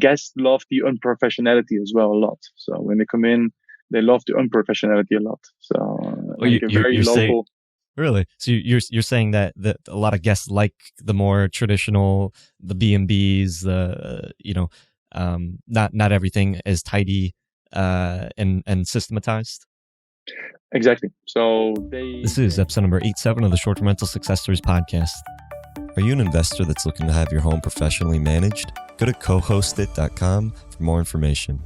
guests love the unprofessionality as well a lot. So when they come in, they love the unprofessionality a lot. So Well, like a very you're saying, local. really? So you're saying that a lot of guests like the more traditional, the B&Bs, not everything is tidy and systematized. Exactly. So This is episode number 87 of the Short-Term Rental Success Stories podcast. Are you an investor that's looking to have your home professionally managed? Go to cohostit.com for more information.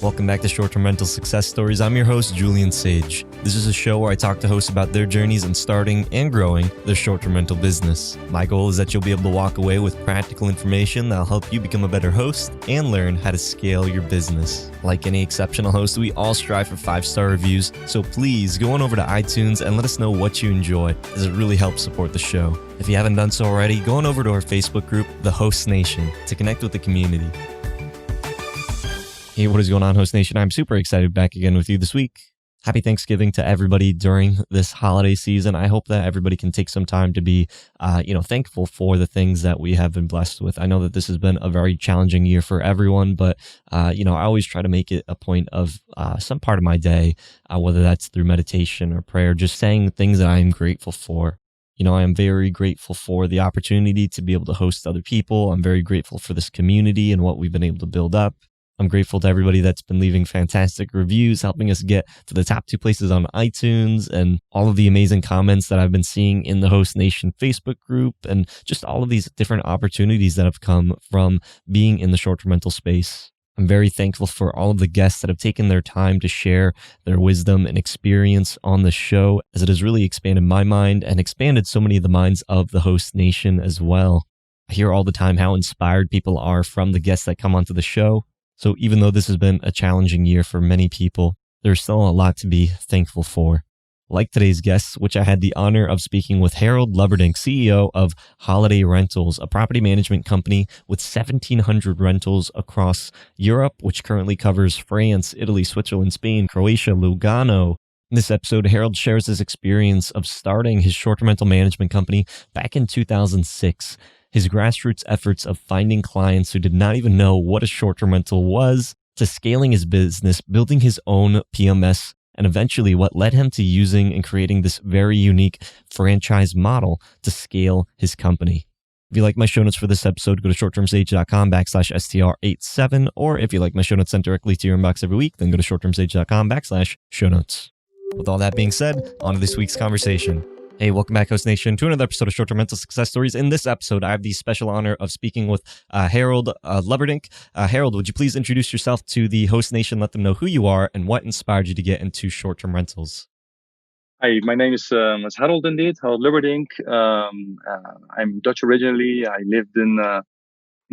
Welcome back to Short-Term Rental Success Stories. I'm your host, Julian Sage. This is a show where I talk to hosts about their journeys in starting and growing their short-term rental business. My goal is that you'll be able to walk away with practical information that'll help you become a better host and learn how to scale your business. Like any exceptional host, we all strive for 5-star reviews, so please go on over to iTunes and let us know what you enjoy, as it really helps support the show. If you haven't done so already, go on over to our Facebook group, The Host Nation, to connect with the community. Hey, what is going on, Host Nation? I'm super excited to be back again with you this week. Happy Thanksgiving to everybody during this holiday season. I hope that everybody can take some time to be, thankful for the things that we have been blessed with. I know that this has been a very challenging year for everyone, but, I always try to make it a point of some part of my day, whether that's through meditation or prayer, just saying things that I am grateful for. I am very grateful for the opportunity to be able to host other people. I'm very grateful for this community and what we've been able to build up. I'm grateful to everybody that's been leaving fantastic reviews, helping us get to the top 2 places on iTunes, and all of the amazing comments that I've been seeing in the Host Nation Facebook group, and just all of these different opportunities that have come from being in the short-term rental space. I'm very thankful for all of the guests that have taken their time to share their wisdom and experience on the show, as it has really expanded my mind and expanded so many of the minds of the Host Nation as well. I hear all the time how inspired people are from the guests that come onto the show. So even though this has been a challenging year for many people, there's still a lot to be thankful for. Like today's guests, which I had the honor of speaking with Harold Lubberdink, CEO of Holiday.Rentals, a property management company with 1,700 rentals across Europe, which currently covers France, Italy, Switzerland, Spain, Croatia, Lugano. In this episode, Harold shares his experience of starting his short-term rental management company back in 2006. His grassroots efforts of finding clients who did not even know what a short-term rental was, to scaling his business, building his own PMS, and eventually what led him to using and creating this very unique franchise model to scale his company. If you like my show notes for this episode, go to shorttermsage.com/STR87, or if you like my show notes sent directly to your inbox every week, then go to shorttermsage.com/show notes. With all that being said, on to this week's conversation. Hey, welcome back, Host Nation, to another episode of Short-Term Rental Success Stories. In this episode, I have the special honor of speaking with Harold Lubberdink. Harold, would you please introduce yourself to the Host Nation, let them know who you are and what inspired you to get into short-term rentals? Hi, my name is Harold indeed, Harold Lubberdink. I'm Dutch originally. I lived in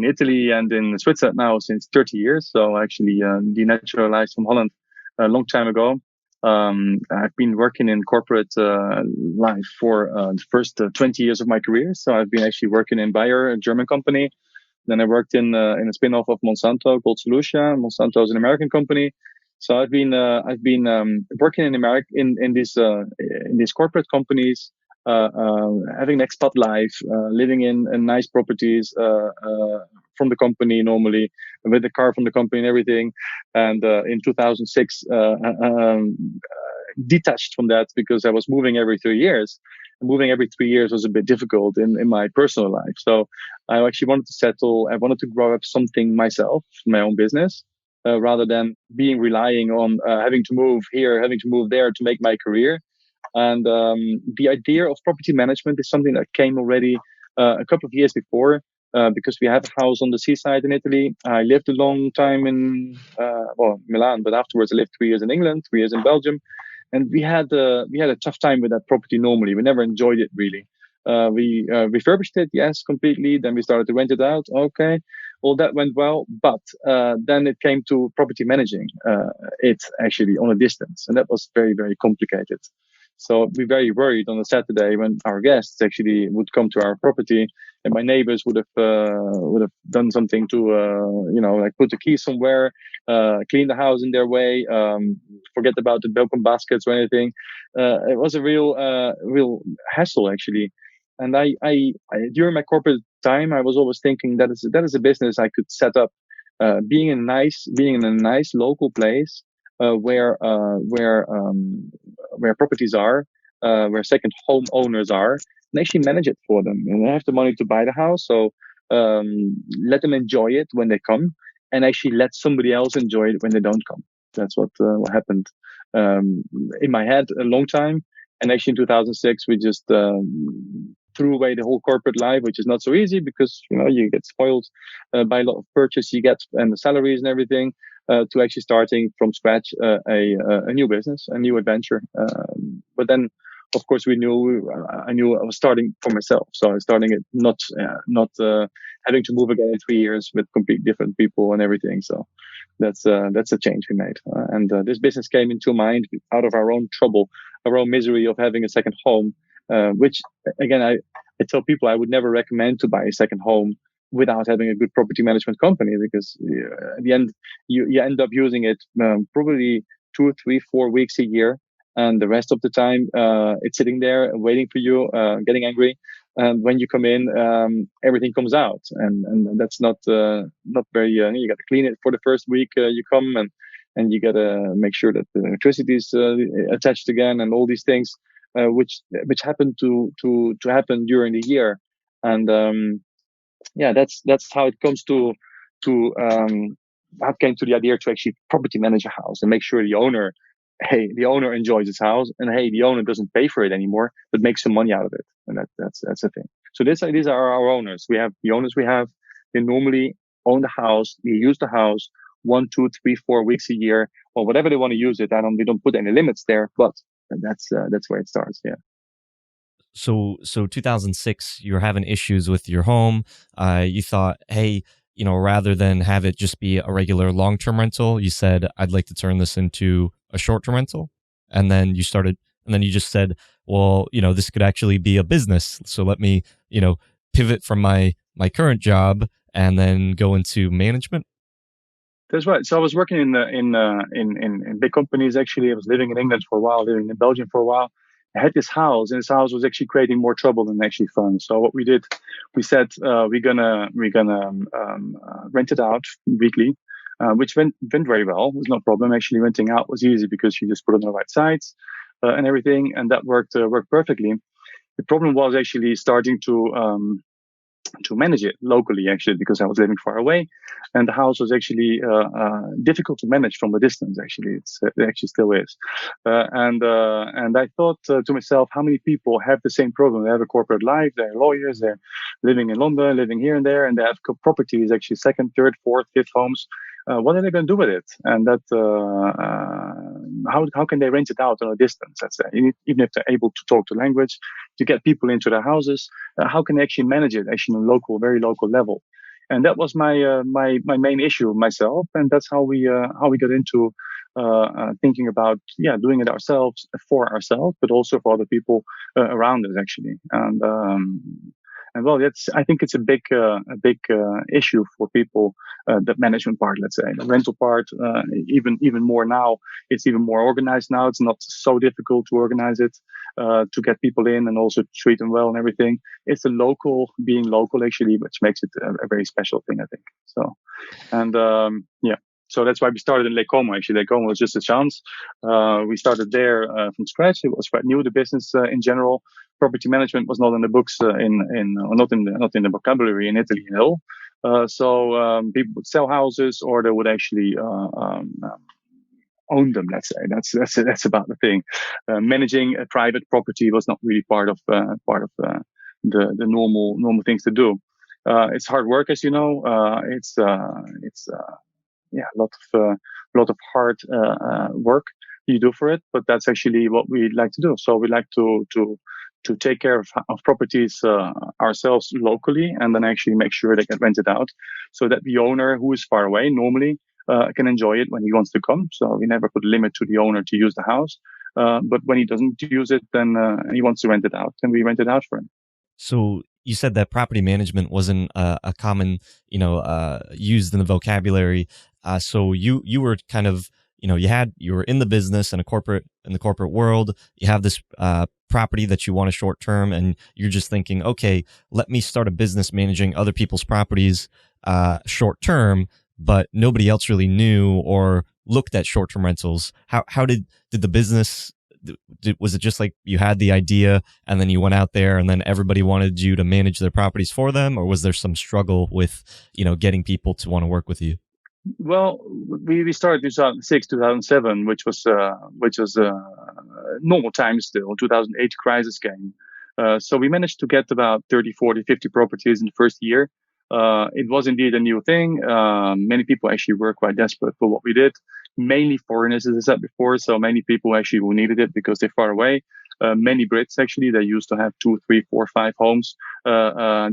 Italy and in Switzerland now since 30 years. So actually denaturalized from Holland a long time ago. I've been working in corporate life for the first 20 years of my career. So I've been actually working in Bayer, a German company. Then I worked in a spin-off of Monsanto called Solutia. Monsanto is an American company. So I've been working in America in these corporate companies, having an expat life, living in nice properties from the company normally, with the car from the company and everything. And in 2006, detached from that because I was moving every 3 years. Moving every 3 years was a bit difficult in my personal life. So I actually wanted to settle. I wanted to grow up something myself, my own business, rather than relying on having to move here, having to move there to make my career. And the idea of property management is something that came already a couple of years before, because we have a house on the seaside in Italy. I lived a long time in Milan, but afterwards I lived 3 years in England, 3 years in Belgium, and we had a tough time with that property. Normally, we never enjoyed it really. We refurbished it, yes, completely. Then we started to rent it out. Okay, all that went well, but then it came to property managing it actually on a distance, and that was very, very complicated. So we were very worried on a Saturday when our guests actually would come to our property, and my neighbors would have done something to like put the keys somewhere, clean the house in their way, forget about the welcome baskets or anything. It was a real hassle actually. And I during my corporate time, I was always thinking that is a business I could set up being in a nice local place where properties are, where second home owners are, and actually manage it for them. And they have the money to buy the house, so let them enjoy it when they come, and actually let somebody else enjoy it when they don't come. That's what happened in my head a long time. And actually in 2006, we just threw away the whole corporate life, which is not so easy because you get spoiled by a lot of purchase you get and the salaries and everything, to actually starting from scratch a new business, a new adventure. But then, of course, I knew I was starting for myself, so I was starting it not having to move again in 3 years with completely different people and everything. So that's a change we made, and this business came into mind out of our own trouble, our own misery of having a second home, which again I tell people I would never recommend to buy a second home without having a good property management company, because at the end you end up using it probably 2, 3, 4 weeks a year, and the rest of the time it's sitting there waiting for you, getting angry. And when you come in, everything comes out, and that's not very. You got to clean it for the first week you come, and you got to make sure that the electricity is attached again, and all these things, which happen to happen during the year. And that's how it comes to how it came to the idea to actually property manage a house and make sure the owner enjoys his house, and the owner doesn't pay for it anymore, but makes some money out of it. And that's the thing. So these are our owners. We have the owners. They normally own the house. They use the house 1, 2, 3, 4 weeks a year, or whatever they want to use it. We don't put any limits there, but that's where it starts. Yeah. So 2006, you were having issues with your home. You thought, hey, rather than have it just be a regular long-term rental, you said, I'd like to turn this into a short-term rental. And then you just said, well, this could actually be a business. So let me, pivot from my current job and then go into management. That's right. So I was working in big companies. Actually, I was living in England for a while, living in Belgium for a while. I had this house, and this house was actually creating more trouble than actually fun. So what we did, we said we're gonna rent it out weekly, which went very well. It was no problem. Actually, renting out was easy because you just put it on the right sites and everything, and that worked perfectly. The problem was actually starting to manage it locally, actually, because I was living far away, and the house was actually difficult to manage from a distance. Actually, it actually still is. And I thought to myself, how many people have the same problem? They have a corporate life, they're lawyers, they're living in London, living here and there, and they have properties, actually second, third, fourth, fifth homes. What are they going to do with it? And that how can they rent it out on a distance? Let's say, even if they're able to talk the language, to get people into their houses, how can they actually manage it actually on a local, very local level? And that was my main issue myself, and that's how we got into thinking about doing it ourselves, for ourselves, but also for other people around us actually. And well, I think it's a big issue for people, the management part, let's say. The rental part, even more now, it's even more organized now. It's not so difficult to organize it, to get people in and also treat them well and everything. It's being local actually, which makes it a very special thing, I think. So, and so that's why we started in Lake Como. Actually, Lake Como was just a chance. We started there from scratch. It was quite new, the business in general. Property management was not in the books, not in the vocabulary in Italy at all. So people would sell houses, or they would actually own them. Let's say that's about the thing. Managing a private property was not really part of the normal things to do. It's hard work, as you know. It's a lot of hard work you do for it, but that's actually what we like to do. So we like to take care of properties ourselves locally, and then actually make sure they get rented out, so that the owner who is far away normally can enjoy it when he wants to come. So we never put a limit to the owner to use the house, but when he doesn't use it, then he wants to rent it out, and we rent it out for him. So you said that property management wasn't a common, used in the vocabulary. So you were kind of, you were in the business and in the corporate world. You have this property that you want a short term, and you're just thinking, okay, let me start a business managing other people's properties short term. but nobody else really knew or looked at short-term rentals. How did the business, was it just like you had the idea and then you went out there and then everybody wanted you to manage their properties for them, or was there some struggle with, getting people to want to work with you? Well, we started 2006, 2007, which was normal times still. 2008 crisis came. So we managed to get about 30, 40, 50 properties in the first year. It was indeed a new thing. Many people actually were quite desperate for what we did. Mainly foreigners, as I said before. So many people actually who needed it because they're far away. Many Brits actually, they used to have 2, 3, 4, 5 homes.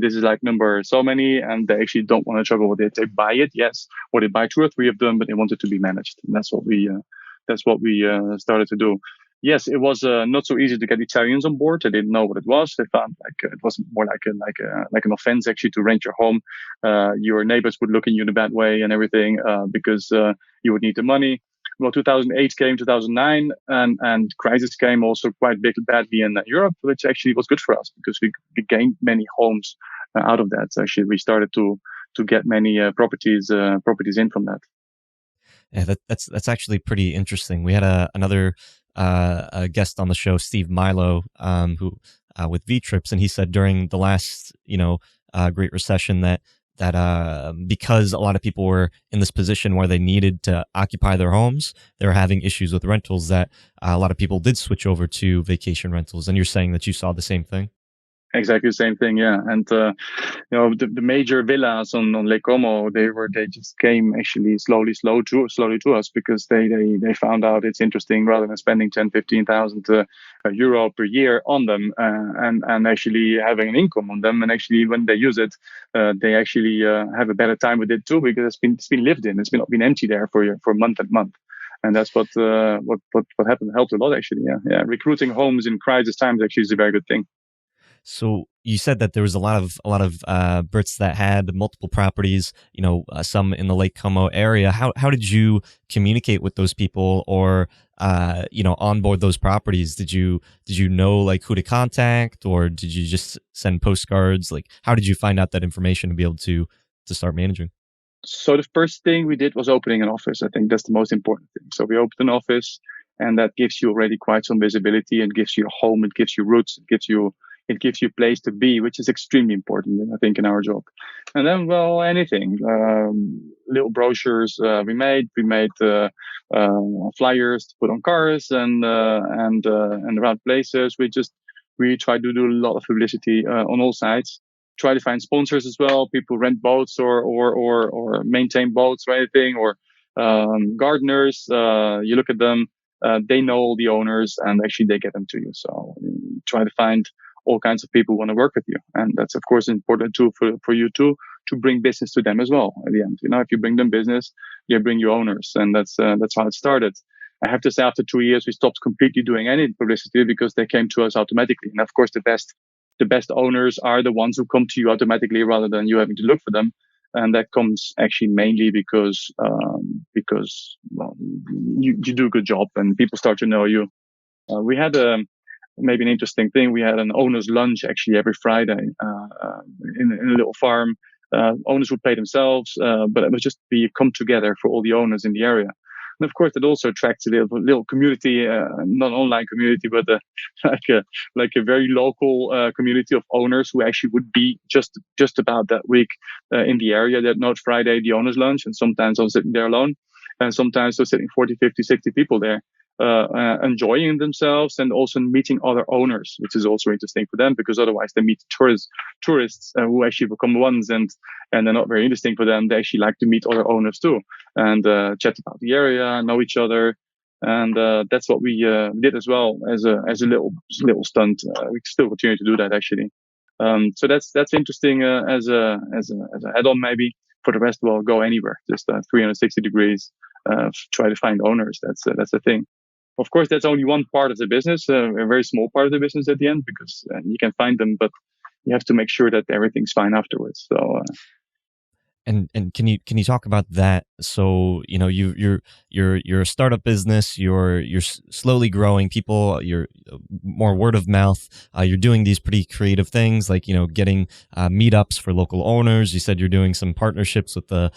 This is like number so many, and they actually don't want to struggle with it. They buy it, yes, or they buy 2 or 3 of them, but they want it to be managed. And that's what we started to do. Yes, it was not so easy to get Italians on board. They didn't know what it was. They found it was more like an offense actually to rent your home. Your neighbors would look at you in a bad way and everything because you would need the money. Well, 2008 came, 2009, and crisis came also quite badly in Europe, which actually was good for us because we gained many homes out of that. So actually, we started to get many properties in from that. Yeah, that's actually pretty interesting. We had another a guest on the show, Steve Milo, who with V Trips, and he said during the last Great Recession that because a lot of people were in this position where they needed to occupy their homes, they were having issues with rentals, that a lot of people did switch over to vacation rentals. And you're saying that you saw the same thing? Exactly the same thing, yeah. And the major villas on Lake Como, they just came actually slowly to us because they found out it's interesting rather than spending 10,000-15,000 euro per year on them and actually having an income on them. And actually, when they use it, they actually have a better time with it too because it's been lived in. It's not been empty there for month and month. And that's what happened. Helped a lot actually. Yeah. Recruiting homes in crisis times actually is a very good thing. So you said that there was a lot of Brits that had multiple properties, some in the Lake Como area. How did you communicate with those people, or onboard those properties? Did you know like who to contact, or did you just send postcards? Like, how did you find out that information to be able to start managing? So the first thing we did was opening an office. I think that's the most important thing. So we opened an office, and that gives you already quite some visibility. It gives you a home. It gives you roots. It gives you a place to be, which is extremely important, I think, in our job. And then, well, anything, little brochures we made flyers to put on cars and around places. We try to do a lot of publicity on all sides. Try to find sponsors as well. People rent boats or maintain boats or anything, or gardeners. You look at them. They know all the owners, and actually they get them to you. So try to find all kinds of people who want to work with you. And that's, of course, important too for you to bring business to them as well at the end. If you bring them business, you bring your owners. And that's how it started. I have to say, after 2 years, we stopped completely doing any publicity because they came to us automatically. And of course, the best owners are the ones who come to you automatically rather than you having to look for them. And that comes actually mainly because you do a good job and people start to know you. We had maybe an interesting thing. We had an owner's lunch actually every Friday in a little farm. Owners would pay themselves, but it was just be a come together for all the owners in the area. And of course, it also attracts a little community, not an online community, but like a very local community of owners who actually would be just about that week in the area. That not Friday, the owner's lunch, and sometimes I was sitting there alone, and sometimes I was sitting 40, 50, 60 people there. Enjoying themselves and also meeting other owners, which is also interesting for them because otherwise they meet tourists who actually become ones and they're not very interesting for them. They actually like to meet other owners too and chat about the area, know each other, and that's what we did as well as a little stunt. We still continue to do that actually. So that's interesting as a add-on maybe. For the rest, we'll go anywhere, just 360 degrees. Try to find owners. That's the thing. Of course, that's only one part of the business, a very small part of the business at the end, because you can find them, but you have to make sure that everything's fine afterwards. So, And can you talk about that? So you're a startup business. You're slowly growing. People, you're more word of mouth. You're doing these pretty creative things like getting meetups for local owners. You said you're doing some partnerships with the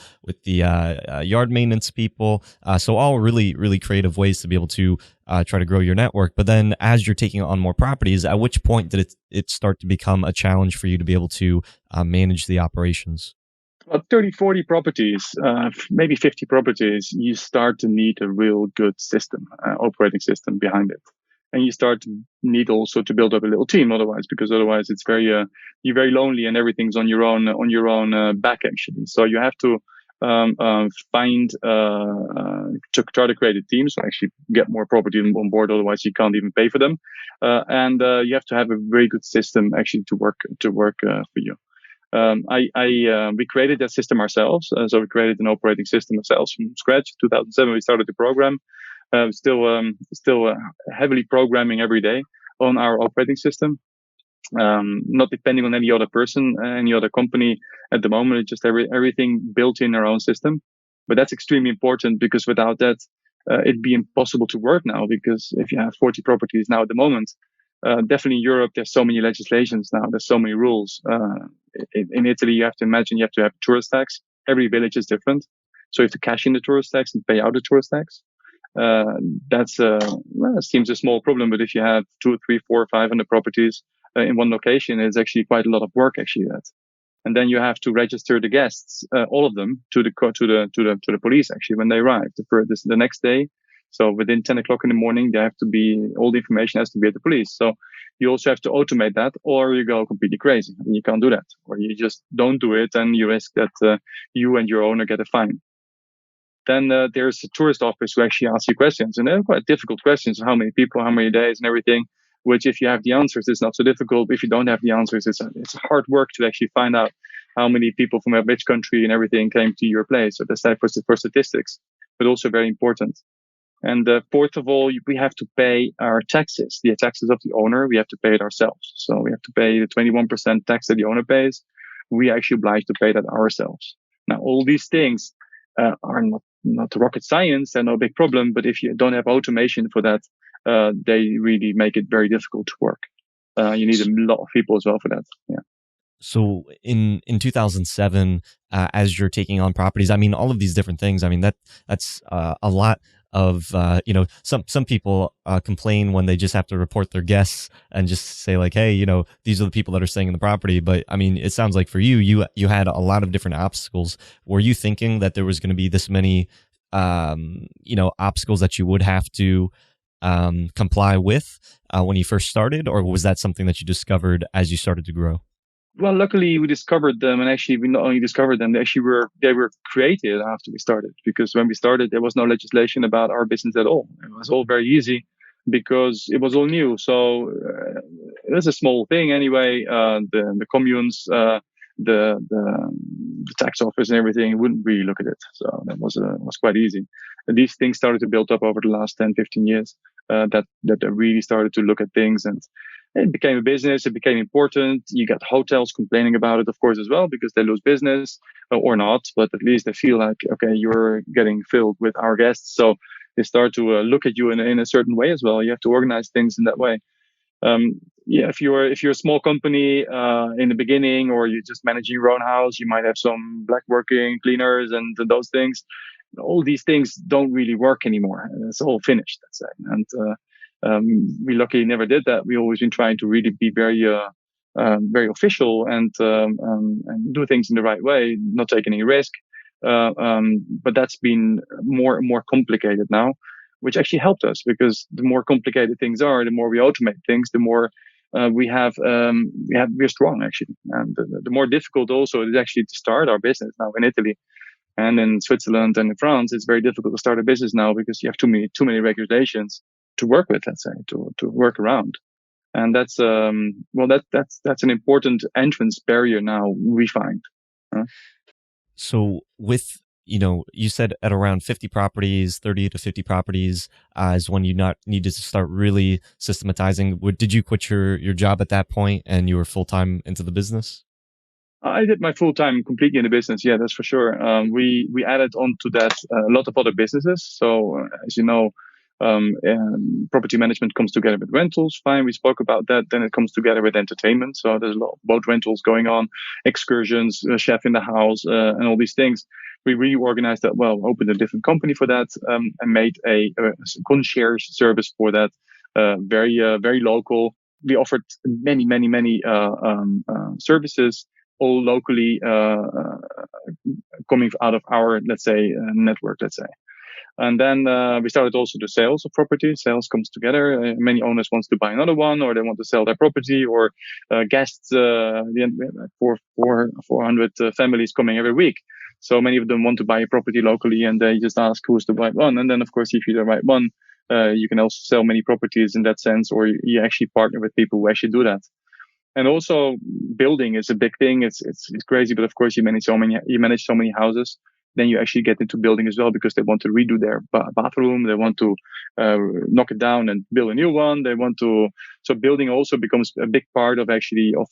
yard maintenance people. So all really creative ways to be able to try to grow your network. But then as you're taking on more properties, at which point did it start to become a challenge for you to be able to manage the operations? About 30, 40 properties, maybe 50 properties, you start to need a real good system, operating system behind it. And you start to need also to build up a little team because otherwise it's you're very lonely and everything's on your own back actually. So you have to, to try to create a team. So actually get more property on board. Otherwise you can't even pay for them. And you have to have a very good system actually to work for you. We created that system ourselves. So we created an operating system ourselves from scratch. 2007, we started the program. Still heavily programming every day on our operating system. Not depending on any other person, any other company at the moment. It's just everything built in our own system. But that's extremely important because without that, it'd be impossible to work now. Because if you have 40 properties now at the moment, definitely in Europe, there's so many legislations now. There's so many rules. In Italy, you have to imagine you have to have tourist tax. Every village is different. So you have to cash in the tourist tax and pay out the tourist tax. It seems a small problem, but if you have 2, 3, 4, 500 properties in one location, it's actually quite a lot of work actually. And then you have to register the guests, all of them, to the police actually when they arrive the next day. So within 10 o'clock in the morning, all the information has to be at the police. So you also have to automate that, or you go completely crazy and you can't do that, or you just don't do it and you risk that you and your owner get a fine. Then there's a tourist office who actually asks you questions, and they're quite difficult questions. How many people, how many days, and everything. Which, if you have the answers, it's not so difficult. But if you don't have the answers, it's hard work to actually find out how many people from which country and everything came to your place. So that's for statistics, but also very important. And fourth of all, we have to pay our taxes, the taxes of the owner. We have to pay it ourselves. So we have to pay the 21% tax that the owner pays. We are actually obliged to pay that ourselves. Now, all these things are not rocket science and no big problem. But if you don't have automation for that, they really make it very difficult to work. You need a lot of people as well for that. Yeah. So in 2007, as you're taking on properties, I mean, all of these different things, I mean, that's a lot of, some people complain when they just have to report their guests and just say like, hey, these are the people that are staying in the property. But I mean, it sounds like for you had a lot of different obstacles. Were you thinking that there was going to be this many, obstacles that you would have to comply with when you first started, or was that something that you discovered as you started to grow? Well, luckily we discovered them, and actually we not only discovered them, they were created after we started. Because when we started, there was no legislation about our business at all. It was all very easy because it was all new. So it was a small thing anyway. The communes, the tax office, and everything wouldn't really look at it. So that was quite easy. And these things started to build up over the last 10, 15 years. That really started to look at things, and it became a business. It became important. You got hotels complaining about it, of course, as well, because they lose business or not, but at least they feel like, okay, you're getting filled with our guests. So they start to look at you in a certain way as well. You have to organize things in that way. If you're a small company in the beginning, or you're just managing your own house, you might have some black working cleaners and those things. All these things don't really work anymore. It's all finished, let's say. And we luckily never did that. We always been trying to really be very official and do things in the right way, not take any risk. But that's been more and more complicated now, which actually helped us, because the more complicated things are, the more we automate things, the more we're strong actually. And the more difficult also it is actually to start our business now in Italy. And in Switzerland and in France, it's very difficult to start a business now because you have too many regulations to work with, let's say, to work around. And that's an important entrance barrier now, we find. So with, you said at around 50 properties, 30 to 50 properties is when you needed to start really systematizing. Did you quit your job at that point and you were full-time into the business? I did my full time completely in the business. Yeah, that's for sure. We added on to that a lot of other businesses. So as you know, property management comes together with rentals. Fine, we spoke about that. Then it comes together with entertainment. So there's a lot of boat rentals going on, excursions, chef in the house, and all these things. We reorganized that. Well, opened a different company for that, and made a concierge service for that. Very local. We offered many services, all locally coming out of our, let's say, network, let's say. And then we started also the sales of property. Sales comes together. Many owners wants to buy another one, or they want to sell their property, or guests. The end, 400 families coming every week. So many of them want to buy a property locally, and they just ask who's the right one. And then, of course, if you're the right one, you can also sell many properties in that sense, or you actually partner with people who actually do that. And also, building is a big thing. It's crazy, but of course, you manage so many houses. Then you actually get into building as well, because they want to redo their bathroom. They want to knock it down and build a new one. They want to. So building also becomes a big part of actually of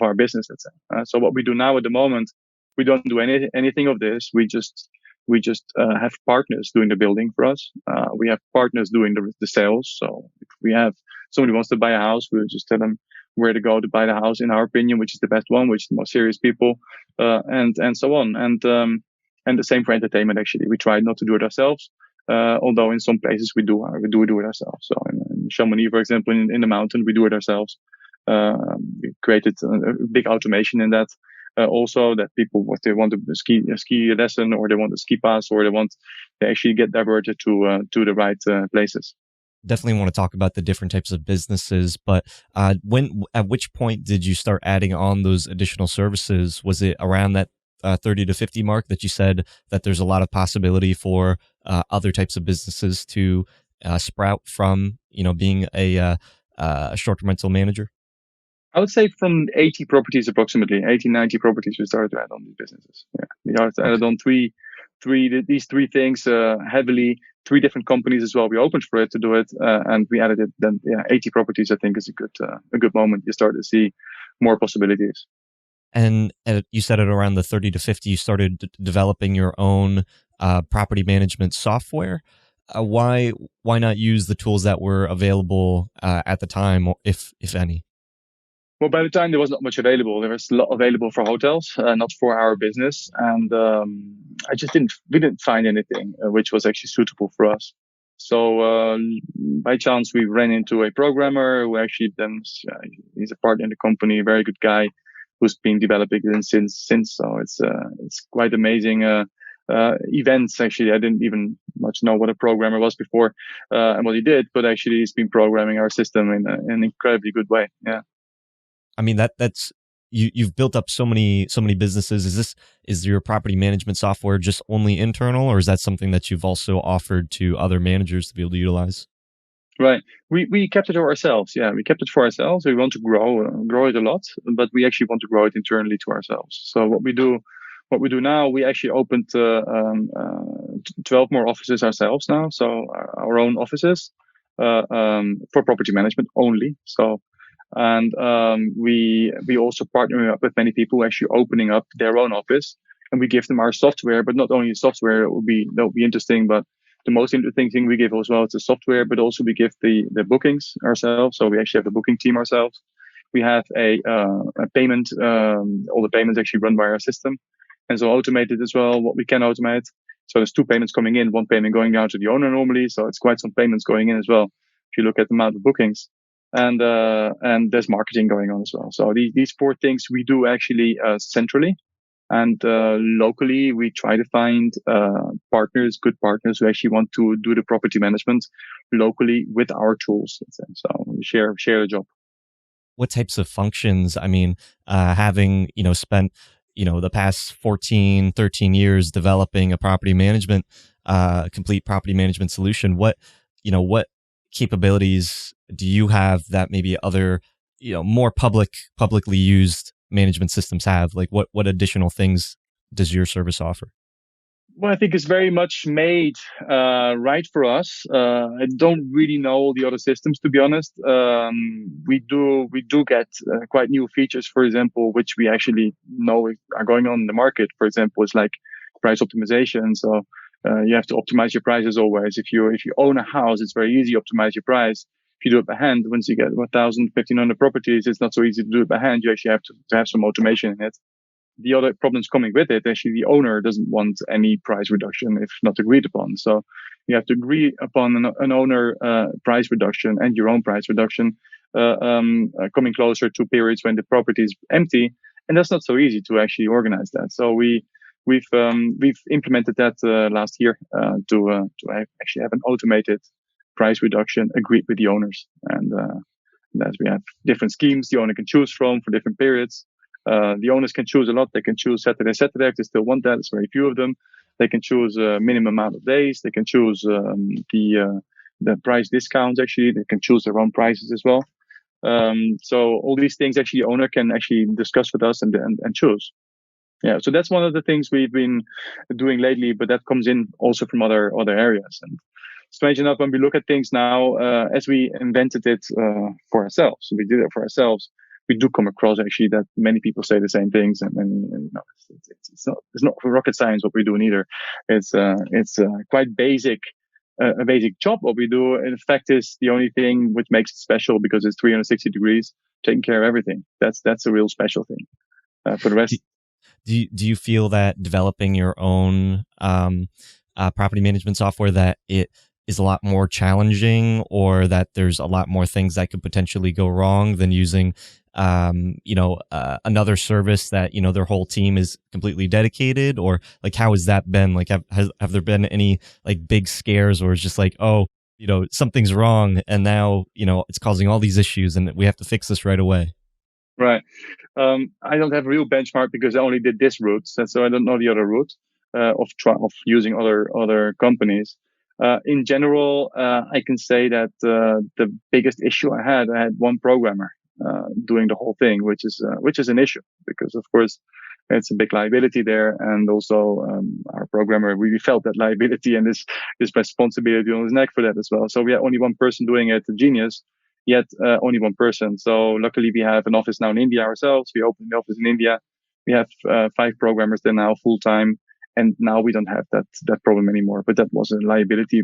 our business. Let's say. So what we do now at the moment, we don't do anything of this. We just have partners doing the building for us. We have partners doing the sales. So if we have somebody wants to buy a house, we'll just tell them where to go to buy the house, in our opinion, which is the best one, which is the most serious people, and so on. And the same for entertainment. Actually, we try not to do it ourselves, although in some places we do it ourselves. So in Chamonix, for example, in the mountain, we do it ourselves. We created a big automation in that. Also, that people, what they want to ski lesson, or they want a ski pass, or they actually get diverted to the right places. Definitely want to talk about the different types of businesses, but at which point did you start adding on those additional services? Was it around that 30 to 50 mark that you said that there's a lot of possibility for other types of businesses to sprout from, being a short-term rental manager? I would say from 80 properties, approximately 80, 90 properties, we started to add on these businesses. Yeah, we added on these three things heavily. 3 different companies as well. We opened for it to do it, and we added it. Then 80 properties, I think, is a good moment. You start to see more possibilities. And you said it around the 30 to 50. You started developing your own property management software. Why not use the tools that were available at the time, if any? Well, by the time there was not much available. There was a lot available for hotels, not for our business. And we didn't find anything which was actually suitable for us. So by chance, we ran into a programmer who actually then, he's a partner in the company, a very good guy who's been developing it since. So it's quite amazing events. Actually, I didn't even much know what a programmer was before and what he did, but actually he's been programming our system in an incredibly good way. Yeah. I mean, that's you've built up so many businesses. Is your property management software just only internal, or is that something that you've also offered to other managers to be able to utilize? Right. We kept it for ourselves. Yeah, we kept it for ourselves. We want to grow it a lot, but we actually want to grow it internally to ourselves. So what we do now, we actually opened 12 more offices ourselves now. So our own offices for property management only. So. And we also partner up with many people who are actually opening up their own office, and we give them our software. But not only software, that will be interesting. But the most interesting thing we give as well is the software, but also we give the bookings ourselves. So we actually have the booking team ourselves. We have a payment. All the payments actually run by our system, and so automated as well. What we can automate. So there's 2 payments coming in, 1 payment going down to the owner normally. So it's quite some payments going in as well. If you look at the amount of bookings. And there's marketing going on as well. So these 4 things we do actually centrally, and locally we try to find good partners who actually want to do the property management locally with our tools. So we share the job. What types of functions? I mean, having spent the past 14, 13 years developing a property management, complete property management solution. What capabilities do you have that maybe other, more publicly used management systems have? Like what additional things does your service offer? Well, I think it's very much made right for us. I don't really know the other systems, to be honest. We do get quite new features, for example, which we actually know are going on in the market. For example, it's like price optimization. So you have to optimize your prices always. If you own a house, it's very easy to optimize your price. If you do it by hand, once you get 1,000, 1,500 properties, it's not so easy to do it by hand. You actually have to have some automation in it. The other problems coming with it, actually, the owner doesn't want any price reduction if not agreed upon. So you have to agree upon an owner price reduction and your own price reduction, coming closer to periods when the property is empty, and that's not so easy to actually organize that. So we've implemented that last year to actually have an automated price reduction agreed with the owners, and that we have different schemes the owner can choose from for different periods. The owners can choose a lot. They can choose Saturday if they still want that. There's very few of them. They can choose a minimum amount of days. They can choose the price discounts. Actually, they can choose their own prices as well. So all these things actually the owner can actually discuss with us and choose. Yeah, so that's one of the things we've been doing lately, but that comes in also from other areas. And strange enough, when we look at things now, as we invented it for ourselves, we did it for ourselves. We do come across actually that many people say the same things, and no, it's not rocket science what we're doing either. It's quite basic, a basic job what we do. In fact, is the only thing which makes it special because it's 360 degrees, taking care of everything. That's a real special thing. For the rest. Do you feel that developing your own property management software, that it is a lot more challenging, or that there's a lot more things that could potentially go wrong than using another service that their whole team is completely dedicated? Or like, how has that been? Like, have there been any like big scares, or it's just like, oh, something's wrong and now it's causing all these issues and we have to fix this right away? Right. I don't have a real benchmark because I only did this route, so I don't know the other route of using other companies. In general, I can say that the biggest issue I had one programmer doing the whole thing, which is an issue because of course it's a big liability there, and also our programmer really felt that liability and this responsibility on his neck for that as well. So we had only one person doing it, a genius. Yet only one person. So luckily we have an office now in India ourselves. We opened the office in India. We have 5 programmers there now full time, and now we don't have that problem anymore. But that was a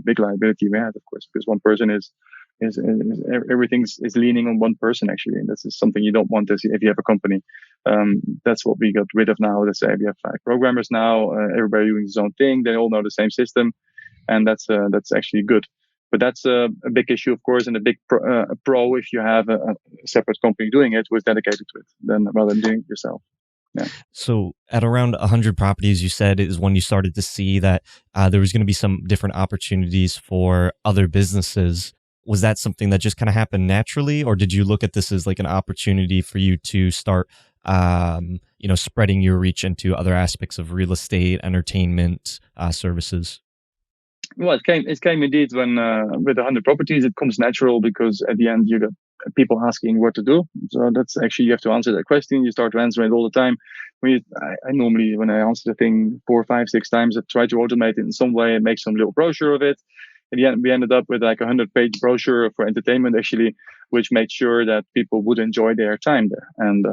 big liability we had, of course, because one person is everything's leaning on one person actually, and this is something you don't want if you have a company. That's what we got rid of now. Let's say we have 5 programmers now. Everybody doing his own thing. They all know the same system, and that's actually good. But that's a big issue, of course, and a big pro if you have a separate company doing it who's dedicated to it, then rather than doing it yourself. Yeah. So at around 100 properties, you said is when you started to see that there was going to be some different opportunities for other businesses. Was that something that just kind of happened naturally, or did you look at this as like an opportunity for you to start, spreading your reach into other aspects of real estate, entertainment, services? Well, it came indeed when with 100 properties, it comes natural because at the end you got people asking what to do. So that's actually, you have to answer that question. You start to answer it all the time. I normally, when I answer the thing 4, 5, 6 times, I try to automate it in some way and make some little brochure of it. In the end, we ended up with like a 100-page brochure for entertainment, actually, which made sure that people would enjoy their time there. And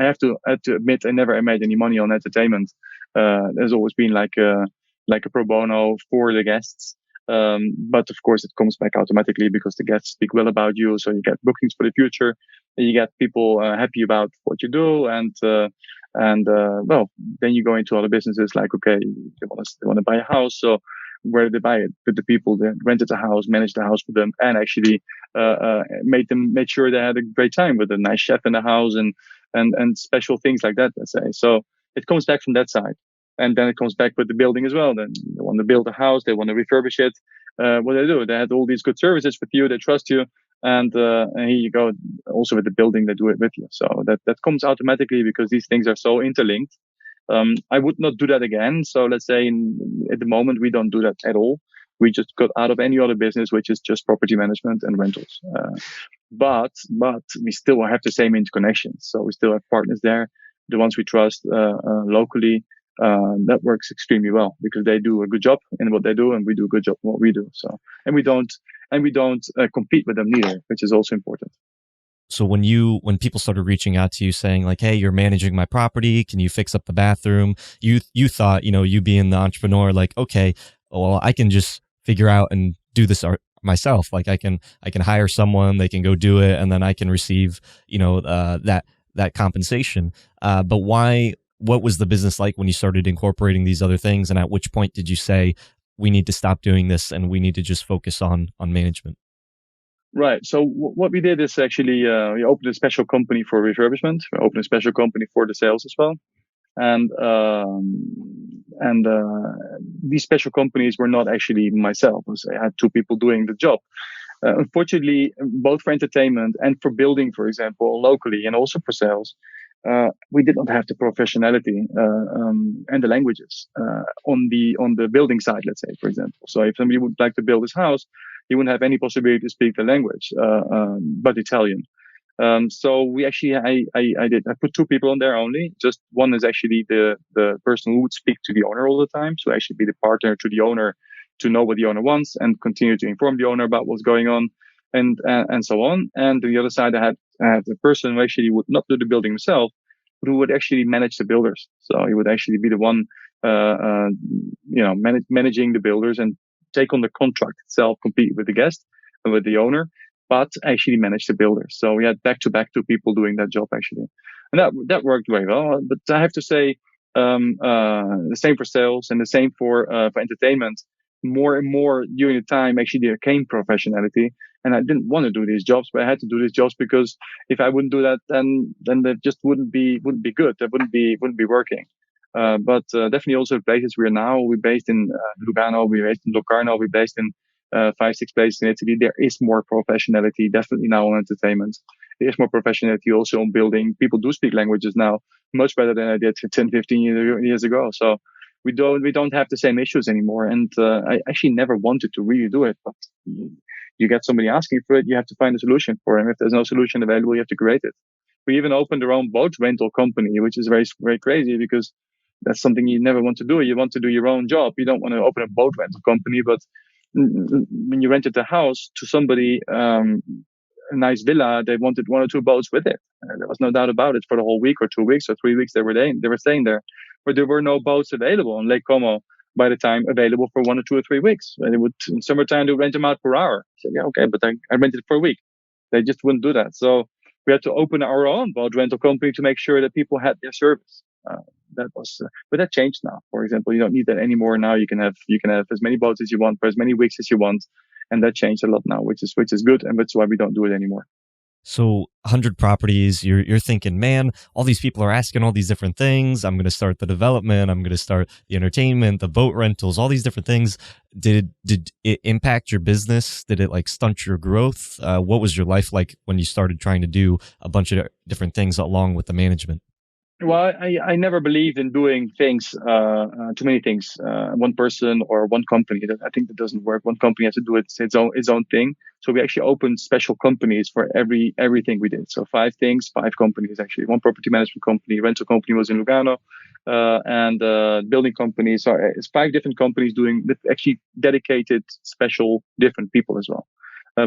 I have to admit, I never made any money on entertainment. There's always been like a pro bono for the guests. But of course it comes back automatically because the guests speak well about you. So you get bookings for the future, and you get people happy about what you do. And well, then you go into other businesses like, okay, they want to buy a house. So where did they buy it? With the people that rented the house, managed the house for them, and actually made sure they had a great time with a nice chef in the house and special things like that, let's say. So it comes back from that side. And then it comes back with the building as well. Then they want to build a house, they want to refurbish it. What do? They had all these good services with you, they trust you, and here you go. Also with the building, they do it with you. So that comes automatically because these things are so interlinked. I would not do that again. So let's say at the moment we don't do that at all. We just got out of any other business, which is just property management and rentals. But we still have the same interconnections. So we still have partners there, the ones we trust locally. that works extremely well because they do a good job in what they do, and we do a good job in what we do. So, and we don't compete with them neither, which is also important. So when people started reaching out to you saying like, "Hey, you're managing my property, can you fix up the bathroom?" You thought, you being the entrepreneur, like, okay, well, I can just figure out and do this myself. Like I can hire someone, they can go do it, and then I can receive, that compensation. But why? What was the business like when you started incorporating these other things? And at which point did you say, we need to stop doing this and we need to just focus on management? Right. So what we did is actually we opened a special company for refurbishment. We opened a special company for the sales as well. And these special companies were not actually myself. I had two people doing the job. Unfortunately, both for entertainment and for building, for example, locally, and also for sales, we did not have the professionality and the languages on the building side. Let's say, for example, so if somebody would like to build his house, he wouldn't have any possibility to speak the language, but Italian. So we actually, I put two people on there only. Just one is actually the person who would speak to the owner all the time. So actually be the partner to the owner to know what the owner wants and continue to inform the owner about what's going on and so on. And on the other side, I had the person who actually would not do the building himself, but who would actually manage the builders. So he would actually be the one, managing the builders and take on the contract itself, compete with the guest and with the owner, but actually manage the builders. So we had back-to-back two people doing that job actually. And that worked very well. But I have to say, the same for sales and the same for entertainment. More and more during the time, actually there came professionality, and I didn't want to do these jobs, but I had to do these jobs because if I wouldn't do that, then that just wouldn't be good. That wouldn't be working. But definitely also places we are now. We're based in Lugano. We're based in Locarno. We're based in 5-6 places in Italy. There is more professionality definitely now on entertainment. There is more professionality also on building. People do speak languages now much better than I did 10, 15 years ago. So we don't have the same issues anymore. And I actually never wanted to really do it, but you get somebody asking for it, you have to find a solution for them. If there's no solution available, you have to create it. We even opened our own boat rental company, which is very, very crazy because that's something you never want to do. You want to do your own job. You don't want to open a boat rental company, but when you rented a house to somebody, a nice villa, they wanted 1 or 2 boats with it. There was no doubt about it. For the whole week or 2 weeks or 3 weeks, they were staying there, but there were no boats available on Lake Como by the time available for 1 or 2 or 3 weeks. And they would in summertime they would rent them out per hour. I said, yeah, okay, but I rented it for a week. They just wouldn't do that. So we had to open our own boat rental company to make sure that people had their service. But that changed now. For example, you don't need that anymore. Now you can have as many boats as you want for as many weeks as you want, and that changed a lot now, which is good, and that's why we don't do it anymore. So 100 properties, you're thinking, man, all these people are asking all these different things. I'm going to start the development. I'm going to start the entertainment, the boat rentals, all these different things. Did it impact your business? Did it like stunt your growth? What was your life like when you started trying to do a bunch of different things along with the management? Well, I never believed in doing things, too many things, one person or one company. I think that doesn't work. One company has to do its own thing. So we actually opened special companies for everything we did. So 5 companies actually. One property management company, rental company was in Lugano, and building companies. So it's 5 different companies doing actually dedicated, special, different people as well.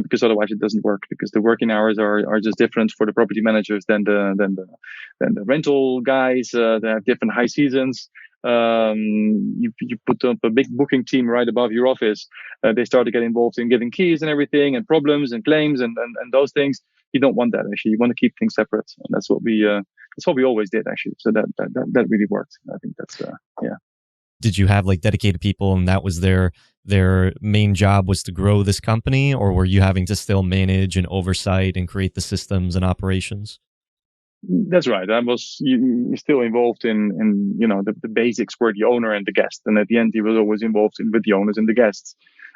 Because otherwise it doesn't work, because the working hours are just different for the property managers than the rental guys. They have different high seasons. You put up a big booking team right above your office. They start to get involved in giving keys and everything and problems and claims and those things. You don't want that actually. You want to keep things separate. And that's what we always did actually. So that really worked. I think that's yeah. Did you have like dedicated people and that was their main job was to grow this company, or were you having to still manage and oversight and create the systems and operations? That's right. I was still involved in the basics for the owner and the guest, and at the end he was always involved with the owners and the guests.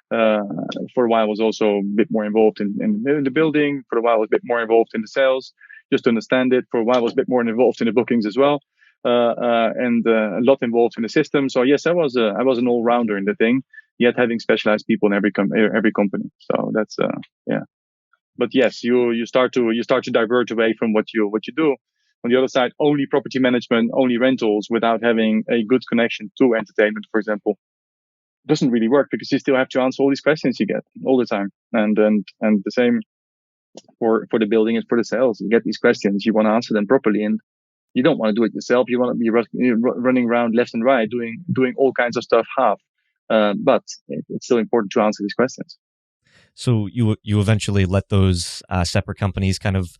For a while I was also a bit more involved in the building. For a while I was a bit more involved in the sales, just to understand it. For a while I was a bit more involved in the bookings as well. And a lot involved in the system. So yes, I was an all-rounder in the thing, yet having specialized people in every company. So that's yeah. But yes, you start to divert away from what you do, On the other side, only property management, only rentals without having a good connection to entertainment, for example, doesn't really work because you still have to answer all these questions you get all the time. And the same for the building and for the sales. You get these questions, you want to answer them properly, and you don't want to do it yourself. You want to be running around left and right, doing all kinds of stuff half. But it's still important to answer these questions. So you eventually let those separate companies kind of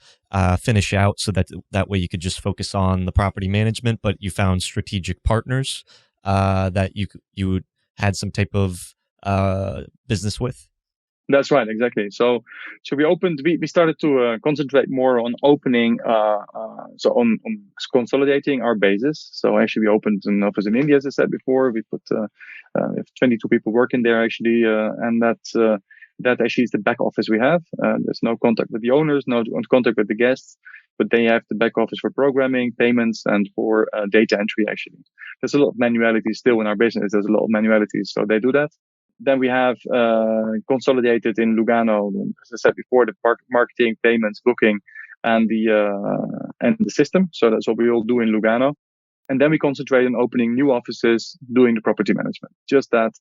finish out, so that way you could just focus on the property management. But you found strategic partners that you had some type of business with. That's right, exactly. So we started to concentrate more on opening, on consolidating our bases. So actually, we opened an office in India, as I said before. We have 22 people working there actually, and that actually is the back office we have. There's no contact with the owners, no contact with the guests, but they have the back office for programming, payments, and for data entry. Actually, there's a lot of manuality still in our business. There's a lot of manuality, so they do that. Then we have consolidated in Lugano, as I said before, the marketing, payments, booking, and the system. So that's what we all do in Lugano. And then we concentrate on opening new offices, doing the property management, just that.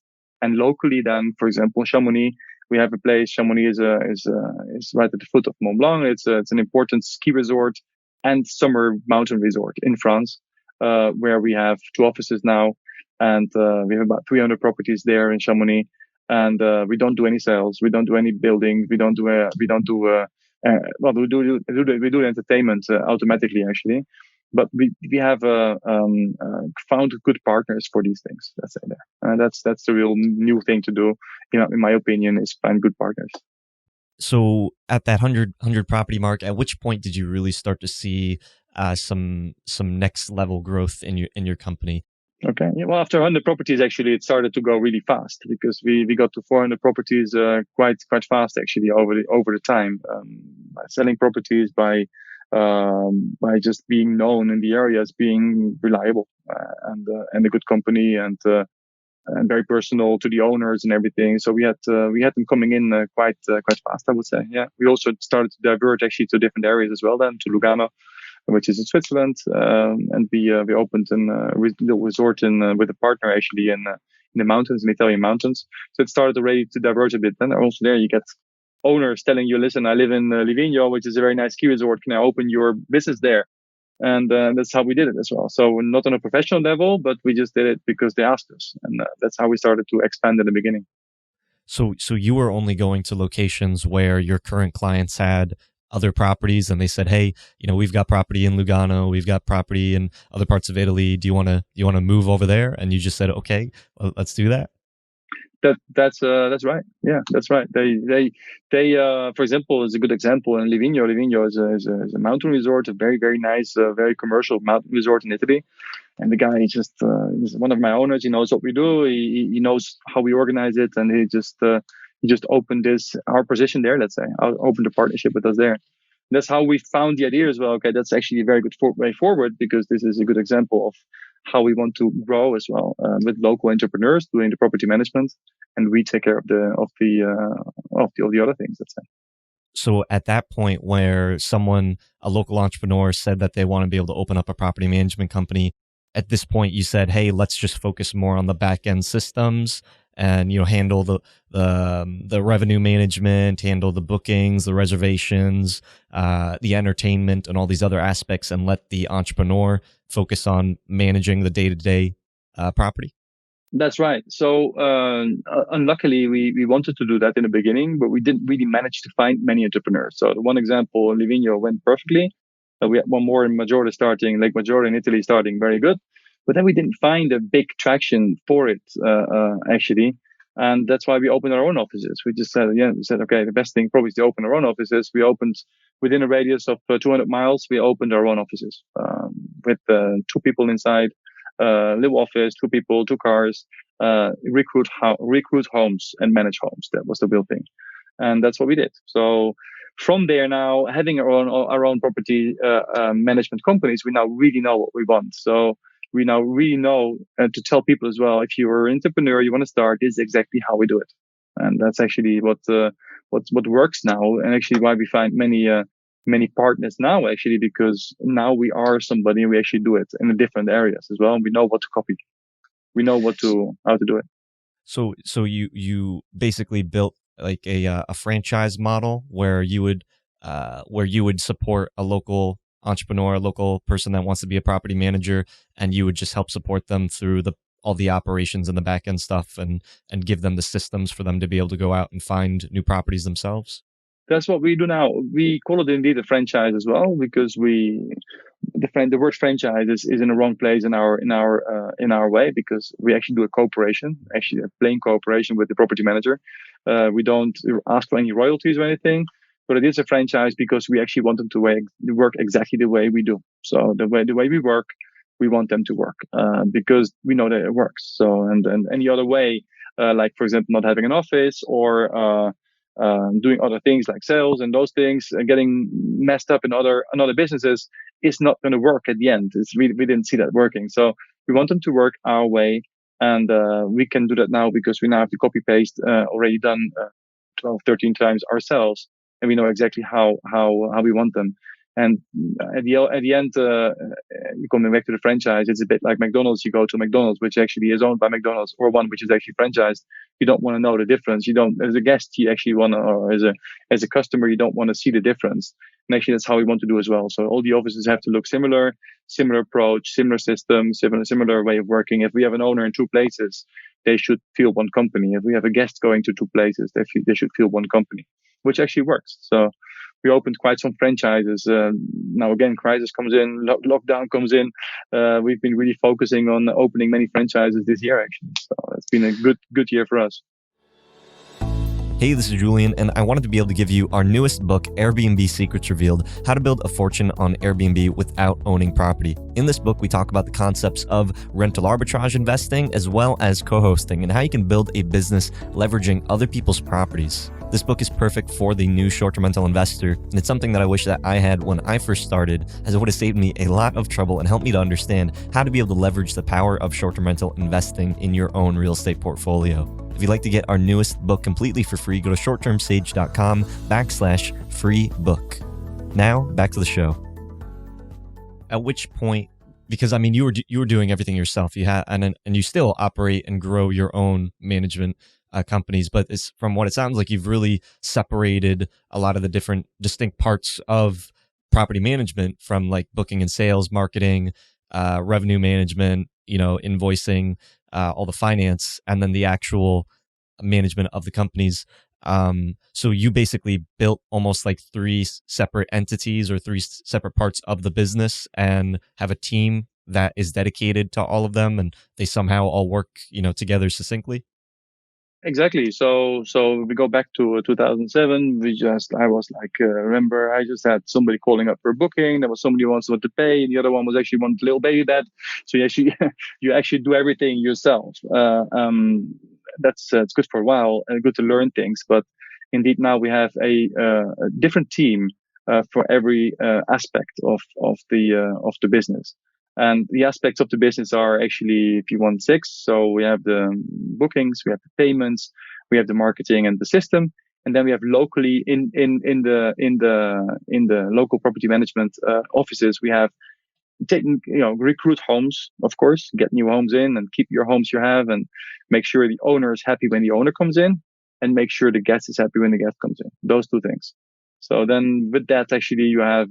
And locally, then, for example, Chamonix, we have a place. Chamonix is right at the foot of Mont Blanc. It's an important ski resort and summer mountain resort in France, where we have 2 offices now. And we have about 300 properties there in Chamonix, and we don't do any sales, we don't do any building, we do entertainment automatically actually, but we have found good partners for these things. Let's say there, that's the real new thing to do, in my opinion, is find good partners. So at that 100 property mark, at which point did you really start to see some next level growth in your company? Okay. Yeah, well, after 100 properties, actually, it started to go really fast because we got to 400 properties quite fast, actually, over the time. By selling properties, by just being known in the area as being reliable and a good company and very personal to the owners and everything. So we had them coming in quite fast, I would say. Yeah. We also started to diverge actually to different areas as well, then to Lugano, which is in Switzerland, and we opened a resort with a partner actually in the mountains, in the Italian mountains. So it started already to diverge a bit. And also there you get owners telling you, listen, I live in Livigno, which is a very nice ski resort. Can I open your business there? And that's how we did it as well. So not on a professional level, but we just did it because they asked us, and that's how we started to expand in the beginning. So you were only going to locations where your current clients had other properties, and they said, hey, we've got property in Lugano, we've got property in other parts of Italy. Do you want to move over there? And you just said, okay, well, let's do that. That's right. Yeah, that's right. They for example, is a good example in Livigno. Livigno is a mountain resort, a very, very nice, very commercial mountain resort in Italy. And the guy is one of my owners. He knows what we do. He knows how we organize it, and he just opened our position there. Let's say, opened a partnership with us there. That's how we found the idea as well. Okay, that's actually a very good way forward, because this is a good example of how we want to grow as well, with local entrepreneurs doing the property management, and we take care of the other things. Let's say. So at that point where a local entrepreneur said that they want to be able to open up a property management company, at this point you said, hey, let's just focus more on the back end systems and, handle the revenue management, handle the bookings, the reservations, the entertainment, and all these other aspects, and let the entrepreneur focus on managing the day-to-day property. That's right. So unluckily, we wanted to do that in the beginning, but we didn't really manage to find many entrepreneurs. So the one example, Livigno, went perfectly. We had one more in Maggiore starting, Lake Maggiore in Italy starting very good. But then we didn't find a big traction for it, actually. And that's why we opened our own offices. We just said, okay, the best thing probably is to open our own offices. We opened within a radius of 200 miles. We opened our own offices with 2 people inside, little office, 2 people, 2 cars, recruit homes and manage homes. That was the real thing. And that's what we did. So from there now, having our own property management companies, we now really know what we want. So we now really know to tell people as well, if you're an entrepreneur, you want to start, this is exactly how we do it. And that's actually what works now, and actually why we find many many partners now, actually, because now we are somebody and we actually do it in the different areas as well. And we know what to copy. We know how to do it. So you basically built like a franchise model where you would support a local entrepreneur, a local person that wants to be a property manager, and you would just help support them through all the operations and the back end stuff, and give them the systems for them to be able to go out and find new properties themselves. That's what we do now. We call it indeed a franchise as well, because the word franchise is in the wrong place in our way, because we actually do a cooperation, actually a plain cooperation with the property manager. We don't ask for any royalties or anything, but it is a franchise because we actually want them to work exactly the way we do. So the way we work, we want them to work because we know that it works. So and any other way, like for example, not having an office or doing other things like sales and those things, getting messed up in other businesses, is not going to work at the end. We didn't see that working. So we want them to work our way, and we can do that now because we now have the copy paste already done 12, 13 times ourselves, and we know exactly how we want them. And at the end, coming back to the franchise, it's a bit like McDonald's. You go to McDonald's, which actually is owned by McDonald's, or one which is actually franchised. You don't want to know the difference. You don't, as a guest, you actually want to, or as a customer, you don't want to see the difference. And actually, that's how we want to do as well. So all the offices have to look similar approach, similar system, similar way of working. If we have an owner in two places, they should feel one company. If we have a guest going to two places, they should feel one company, which actually works. So we opened quite some franchises. Now again, crisis comes in, lockdown comes in. We've been really focusing on opening many franchises this year, actually. So it's been a good year for us. Hey, this is Julian, and I wanted to be able to give you our newest book, Airbnb Secrets Revealed: How to Build a Fortune on Airbnb Without Owning Property. In this book, we talk about the concepts of rental arbitrage investing, as well as co-hosting, and how you can build a business leveraging other people's properties. This book is perfect for the new short-term rental investor, and it's something that I wish that I had when I first started, as it would have saved me a lot of trouble and helped me to understand how to be able to leverage the power of short-term rental investing in your own real estate portfolio. If you'd like to get our newest book completely for free, go to shorttermsage.com/free book. Now, back to the show. At which point, because I mean, you were doing everything yourself. You had, and you still operate and grow your own management companies, but from what it sounds like, you've really separated a lot of the different distinct parts of property management, from like booking and sales, marketing, revenue management, invoicing, all the finance, and then the actual management of the companies. So you basically built almost like three separate entities or three separate parts of the business, and have a team that is dedicated to all of them, and they somehow all work, together succinctly. Exactly. So we go back to 2007. I was like, remember, I just had somebody calling up for a booking. There was somebody who wants to pay, and the other one was actually wanted a little baby bed. So you actually you actually do everything yourself. That's it's good for a while and good to learn things. But indeed, now we have a different team for every aspect of the business. And the aspects of the business are actually, if you want, six. So we have the bookings, we have the payments, we have the marketing and the system, and then we have locally in the local property management offices, we have taken, recruit homes, of course, get new homes in and keep your homes you have, and make sure the owner is happy when the owner comes in, and make sure the guest is happy when the guest comes in. Those two things. So then with that, actually, you have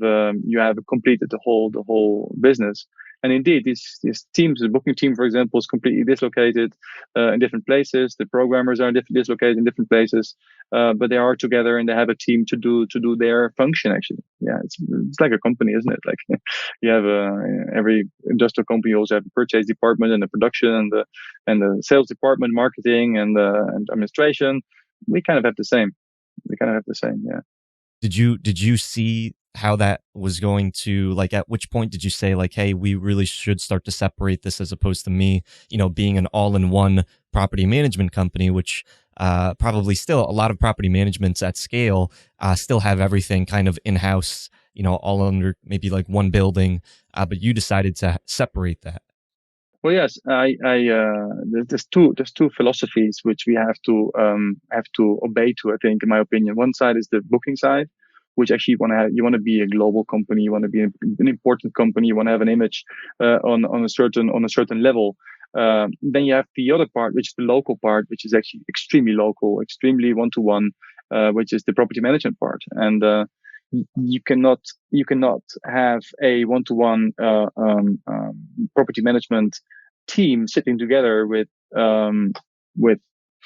completed the whole business. And indeed, these teams, the booking team, for example, is completely dislocated in different places. The programmers are dislocated in different places, but they are together and they have a team to do their function. Actually, yeah, it's like a company, isn't it? Like you have every industrial company also have the purchase department and the production and the sales department, marketing and administration. We kind of have the same. Yeah. Did you see how that was going to, like, at which point did you say, like, hey, we really should start to separate this, as opposed to me, being an all-in-one property management company, which probably still a lot of property managements at scale still have everything kind of in-house, all under maybe like one building, but you decided to separate that. Well, yes, there's two philosophies which we have to obey to, I think, in my opinion. One side is the booking side, which actually you want to be a global company, you want to be an important company, you want to have an image on a certain level. Then you have the other part, which is the local part, which is actually extremely local, extremely one-to-one, which is the property management part. And you cannot have a one-to-one property management team sitting together with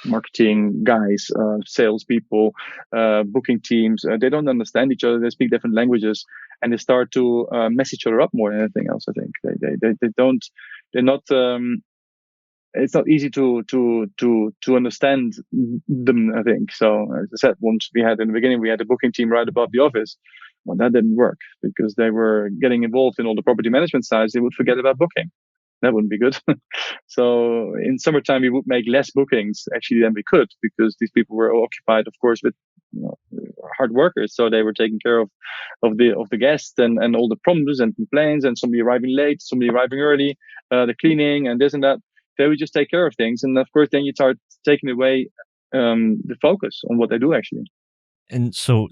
marketing guys, salespeople, booking teams. They don't understand each other. They speak different languages, and they start to mess each other up more than anything else. I think they don't. They're not. It's not easy to understand them, I think. So as I said, once we had in the beginning, we had a booking team right above the office. Well, that didn't work because they were getting involved in all the property management sides. They would forget about booking. That wouldn't be good. So in summertime, we would make less bookings actually than we could because these people were occupied, of course, with hard workers. So they were taking care of the guests and all the problems and complaints and somebody arriving late, somebody arriving early, the cleaning and this and that. They would just take care of things. And of course, then you start taking away the focus on what they do actually. And so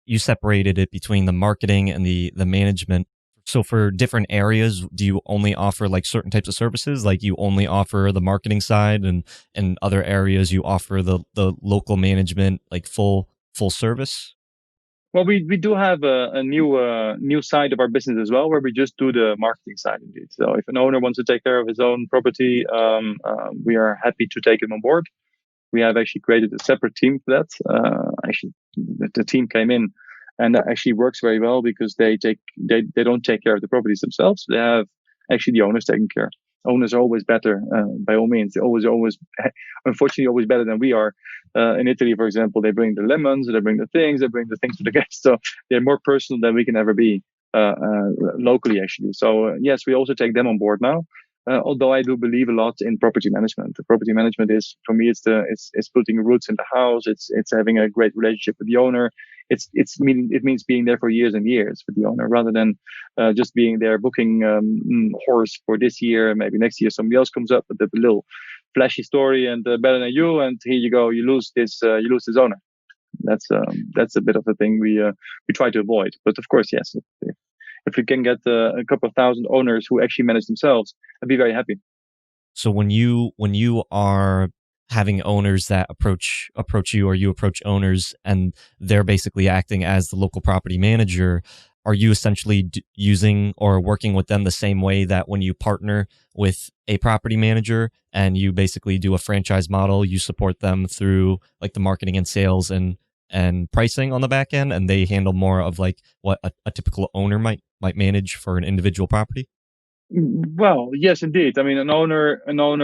you separated it between the marketing and the management. So for different areas, do you only offer like certain types of services? Like you only offer the marketing side and other areas you offer the local management, like full service? Well, we do have a new side of our business as well, where we just do the marketing side indeed. So if an owner wants to take care of his own property, we are happy to take him on board. We have actually created a separate team for that. Actually, the team came in, and that actually works very well because they don't take care of the properties themselves. They have actually the owners taking care. Owners are always better, by all means. They're always, unfortunately, always better than we are. In Italy, for example, they bring the lemons, they bring the things to the guests. So they're more personal than we can ever be locally, actually. So yes, we also take them on board now. Although I do believe a lot in property management. The property management is, for me, it's putting roots in the house. It's having a great relationship with the owner. It means being there for years and years with the owner rather than just being there booking horse for this year. Maybe next year somebody else comes up with a little flashy story and better than you, and here you go, you lose this owner. That's a bit of a thing we try to avoid. But of course, yes, if we can get a couple of thousand owners who actually manage themselves, I'd be very happy. So when you are having owners that approach you, or you approach owners and they're basically acting as the local property manager, are you essentially using or working with them the same way that when you partner with a property manager and you basically do a franchise model, you support them through like the marketing and sales and pricing on the back end, and they handle more of like what a typical owner might manage for an individual property? Well, yes, indeed. I mean, an owner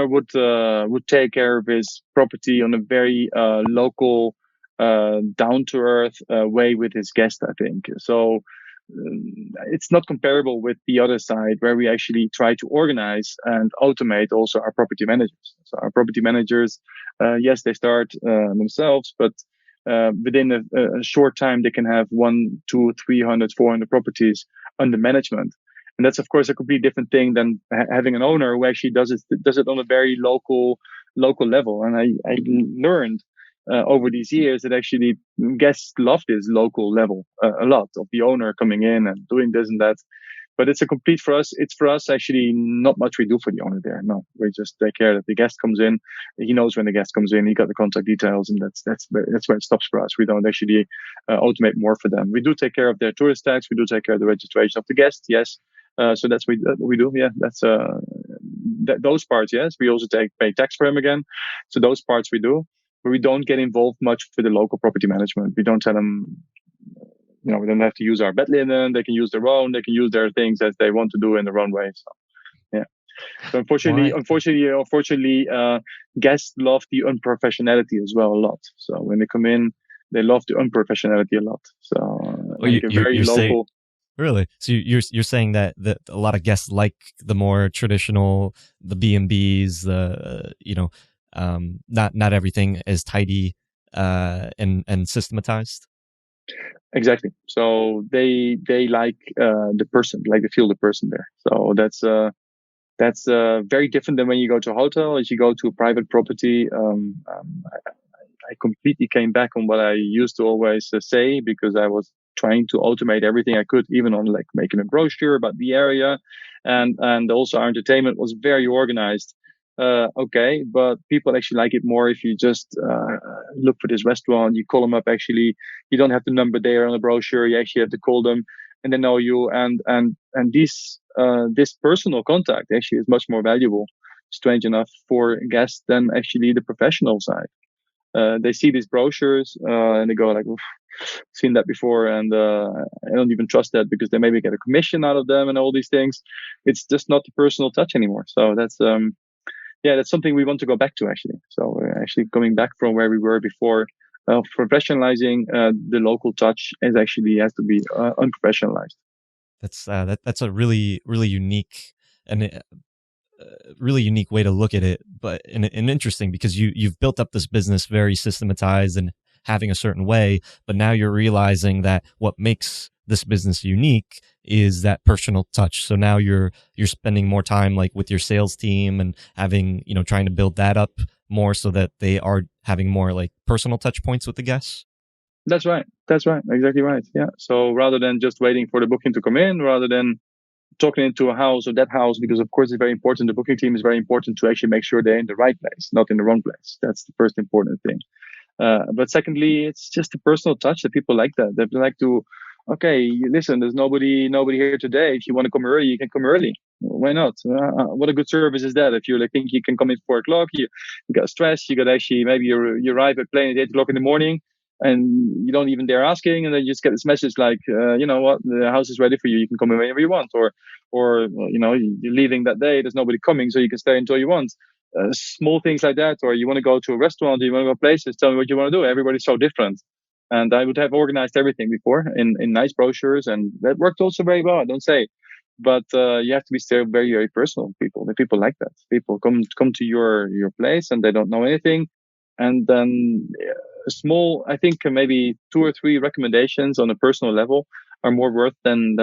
would take care of his property on a very local, down to earth way with his guest, I think. So it's not comparable with the other side where we actually try to organize and automate also our property managers. So our property managers, yes, they start themselves, but within a short time, they can have 1, 2, 300, 400 properties under management. And that's, of course, a completely different thing than having an owner who actually does it on a very local level. And I learned over these years that actually guests love this local level a lot, of the owner coming in and doing this and that. But it's for us actually not much we do for the owner there. No, we just take care that the guest comes in. He knows when the guest comes in. He got the contact details, and that's where it stops for us. We don't actually automate more for them. We do take care of their tourist tax. We do take care of the registration of the guest. Yes. So that's what we do. Yeah, that's those parts. Yes, we also pay tax for him again. So those parts we do, but we don't get involved much with the local property management. We don't tell them, we don't have to use our bed linen. They can use their own. They can use their things as they want to do in their own way. So yeah. So unfortunately, guests love the unprofessionality as well a lot. So when they come in, they love the unprofessionality a lot. So very local. Really? So you're saying that a lot of guests like the more traditional, the B&Bs, not everything is tidy and systematized. Exactly. So they like the person, like they feel the person there. So that's very different than when you go to a hotel. As you go to a private property, I completely came back on what I used to always say, because I was trying to automate everything I could, even on like making a brochure about the area, and also our entertainment was very organized. Okay, but people actually like it more if you just look for this restaurant, you call them up. Actually, you don't have the number there on the brochure. You actually have to call them, and they know you. And this personal contact actually is much more valuable, strange enough, for guests than actually the professional side. They see these brochures and they go like, "Oof, seen that before," and I don't even trust that because they maybe get a commission out of them and all these things. It's just not the personal touch anymore. So that's that's something we want to go back to actually. So we're actually coming back from where we were before. Professionalizing the local touch is actually has to be unprofessionalized. That's a really unique and really unique way to look at it, but and interesting because you've built up this business very systematized and having a certain way, but now you're realizing that what makes this business unique is that personal touch. So now you're spending more time like with your sales team and having, trying to build that up more so that they are having more like personal touch points with the guests. That's right. Exactly right. Yeah. So rather than just waiting for the booking to come in, rather than talking into a house or that house, because of course it's very important. The booking team is very important to actually make sure they're in the right place, not in the wrong place. That's the first important thing. But secondly, it's just the personal touch that people like that. They like to, okay, listen, there's nobody here today. If you want to come early, you can come early. Why not? What a good service is that? If you like think you can come in 4 o'clock, you got stressed, you got actually, maybe you arrive at plane at 8 o'clock in the morning, and you don't even dare asking, and then you just get this message like, you know what, the house is ready for you. You can come in whenever you want, or you're leaving that day. There's nobody coming, so you can stay until you want. Small things like that, or you want to go to a restaurant, you want to go places. Tell me what you want to do. Everybody's so different, and I would have organized everything before in nice brochures, and that worked also very well. I don't say, but you have to be still very very personal. The people like that. People come to your place and they don't know anything, and then small, I think maybe 2 or 3 recommendations on a personal level are more worth than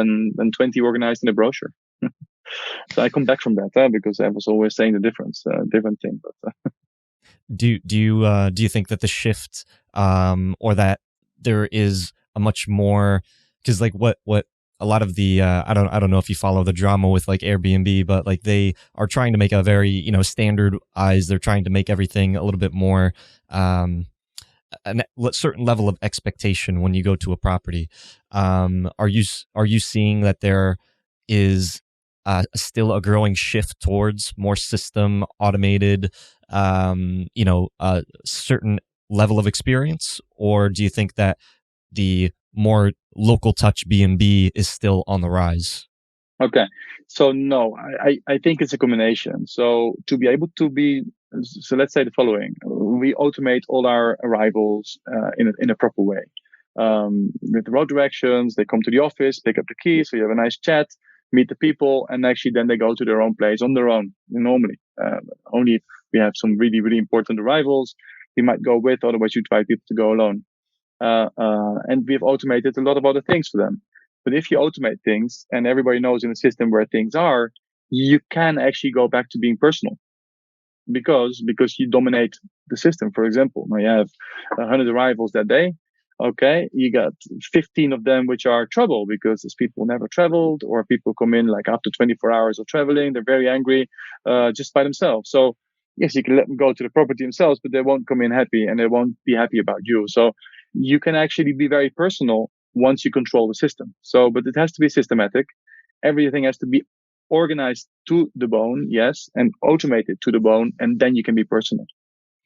20 organized in a brochure. So I come back from that because I was always saying the different thing. But do you think that the shift or that there is a much more, because like what a lot of the I don't know if you follow the drama with like Airbnb, but like they are trying to make a very standardized. They're trying to make everything a little bit more a certain level of expectation when you go to a property. Are you seeing that there is still a growing shift towards more system automated, certain level of experience, or do you think that the more local touch B&B is still on the rise? Okay, so no, I think it's a combination. So to be able to be, so let's say the following: we automate all our arrivals in a proper way. With the road directions, they come to the office, pick up the keys, so you have a nice chat, meet the people, and actually then they go to their own place on their own. Normally, only if we have some really really important arrivals, we might go with. Otherwise, you try people to go alone. And we've automated a lot of other things for them. But if you automate things and everybody knows in the system where things are, you can actually go back to being personal because you dominate the system. For example, now you have 100 arrivals that day. Okay, you got 15 of them which are trouble because these people never traveled, or people come in like after 24 hours of traveling, they're very angry just by themselves. So yes, you can let them go to the property themselves, but they won't come in happy and they won't be happy about you. So you can actually be very personal once you control the system. So, but it has to be systematic. Everything has to be organized to the bone, yes, and automated to the bone, and then you can be personal.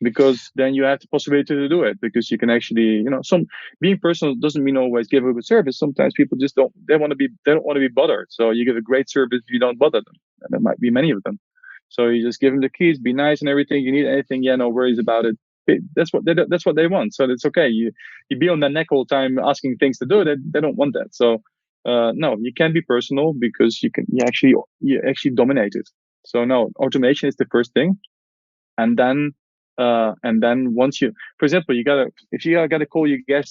Because then you have the possibility to do it, because you can actually, some being personal doesn't mean always give a good service. Sometimes people just don't want to be bothered. So you give a great service if you don't bother them. And there might be many of them. So you just give them the keys, be nice and everything. You need anything, no worries about it. That's what they want. So it's okay. You be on their neck all the time asking things to do. They don't want that. So no, you can be personal because you actually dominate it. So no, automation is the first thing, and then once you, for example, if you gotta call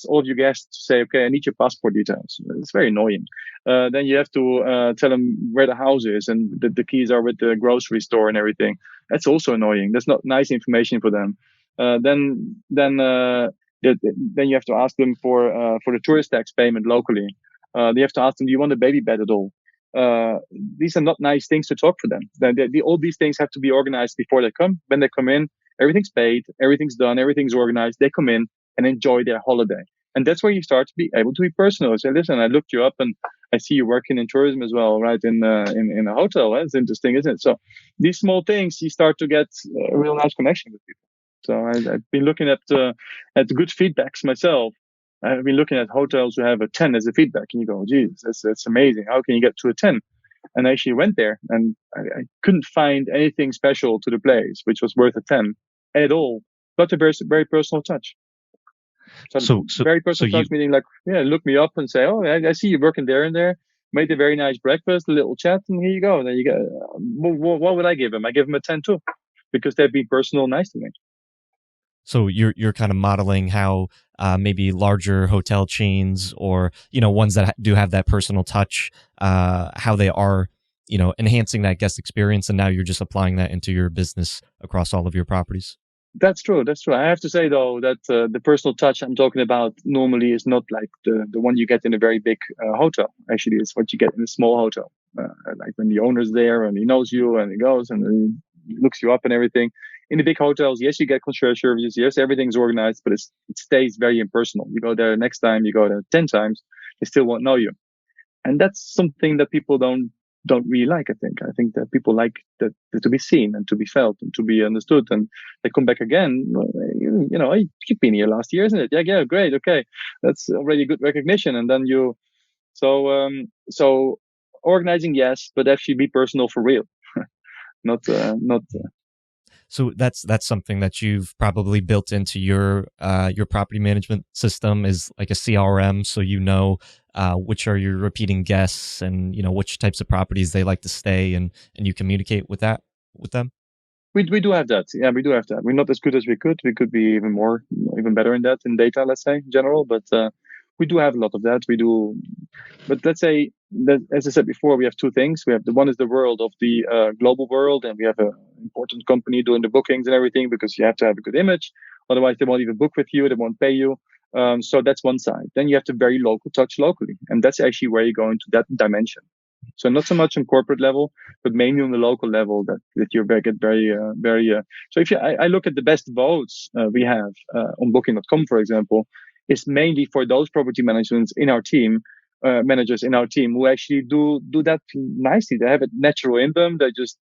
all of your guests to say, okay, I need your passport details. It's very annoying. Then you have to tell them where the house is and the keys are with the grocery store and everything. That's also annoying. That's not nice information for them. Then then you have to ask them for the tourist tax payment locally. You have to ask them, do you want a baby bed at all? These are not nice things to talk for them. All these things have to be organized before they come. When they come in, everything's paid, everything's done, everything's organized. They come in and enjoy their holiday. And that's where you start to be able to be personal. So listen, I looked you up and I see you working in tourism as well, right? In a hotel. It's interesting, isn't it? So these small things, you start to get a real nice connection with people. So I've been looking at good feedbacks myself. I've been looking at hotels who have a 10 as a feedback, and you go, geez, that's amazing. How can you get to a 10? And I actually went there, and I couldn't find anything special to the place, which was worth a 10 at all, but a very, very personal touch. So very personal touch, meaning like, look me up and say, oh, I see you working there and there. Made a very nice breakfast, a little chat, and here you go. Then you go, what would I give them? I give them a 10 too, because they've been personal, nice to me. So you're kind of modeling how maybe larger hotel chains or, ones that do have that personal touch, how they are, enhancing that guest experience. And now you're just applying that into your business across all of your properties. That's true. I have to say, though, that the personal touch I'm talking about normally is not like the one you get in a very big hotel. Actually, it's what you get in a small hotel. Like when the owner's there and he knows you and he goes and he looks you up and everything. In the big hotels, yes, you get concierge services. Yes, everything's organized, but it stays very impersonal. You go there next time, you go there 10 times, they still won't know you. And that's something that people don't really like, I think. I think that people like that to be seen and to be felt and to be understood. And they come back again. Hey, you've been here last year, isn't it? Yeah, great. Okay. That's already good recognition. And then so organizing, yes, but actually be personal for real. not. So that's something that you've probably built into your property management system is like a CRM. So which are your repeating guests and which types of properties they like to stay and you communicate with them. We do have that. Yeah, we do have that. We're not as good as we could. We could be even better in that in data, let's say, in general. But we do have a lot of that. We do. But let's say that, as I said before, we have two things. We have one is the world of the global world, and we have an important company doing the bookings and everything because you have to have a good image. Otherwise, they won't even book with you. They won't pay you. So that's one side. Then you have the very local touch locally, and that's actually where you go into that dimension. So not so much on corporate level, but mainly on the local level that you get very. So if I look at the best votes we have on Booking.com, for example, is mainly for those property managers in our team who actually do that nicely. They have it natural in them. They're just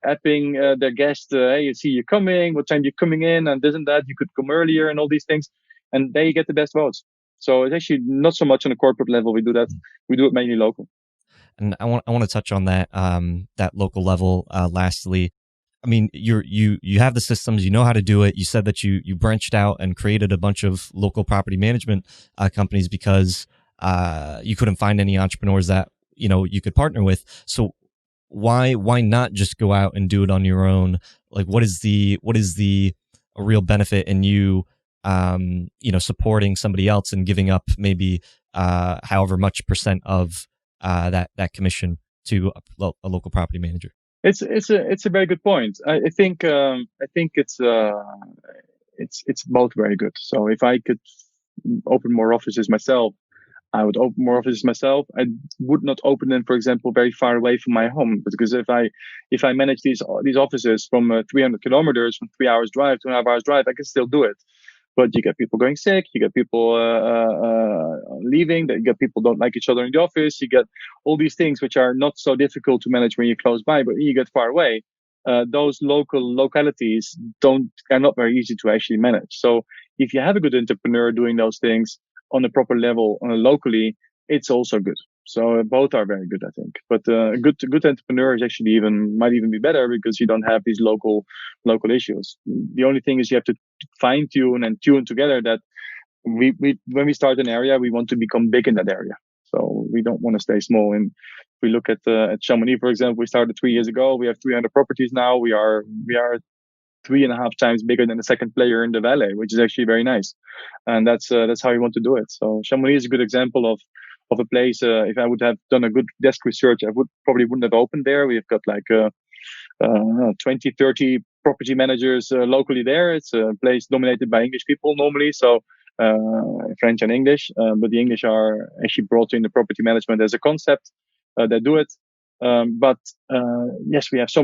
apping their guests. Hey, you see you coming. What time you coming in? And this and that. You could come earlier and all these things, and they get the best votes. So it's actually not so much on a corporate level. We do that. We do it mainly local. And I want to touch on that that local level. Lastly, I mean, you have the systems, you know how to do it. You said that you branched out and created a bunch of local property management companies because you couldn't find any entrepreneurs that you could partner with. So why not just go out and do it on your own? Like, what is the real benefit in you supporting somebody else and giving up maybe however much percent of that commission to a local property manager? It's a very good point. I think it's both very good. So if I could open more offices myself, I would open more offices myself. I would not open them, for example, very far away from my home, because if I manage these offices from 300 kilometers, from 3 hours drive, 2.5 hours drive, I can still do it. But you get people going sick, you get people leaving, you get people don't like each other in the office, you get all these things which are not so difficult to manage when you're close by, but when you get far away, those localities are not very easy to actually manage. So if you have a good entrepreneur doing those things on a proper level, locally, it's also good. So both are very good, I think. But a good entrepreneur is actually might even be better because you don't have these local issues. The only thing is you have to fine tune and tune together that we when we start an area, we want to become big in that area. So we don't want to stay small. And if we look at Chamonix, for example, we started 3 years ago. We have 300 properties now. We are 3.5 times bigger than the second player in the valley, which is actually very nice. And that's how you want to do it. So Chamonix is a good example of a place. If I would have done a good desk research, I wouldn't have opened there. We've got like 20, 30 property managers locally there. It's a place dominated by English people normally. So French and English, but the English are actually brought in the property management as a concept. They do it, but yes, we have so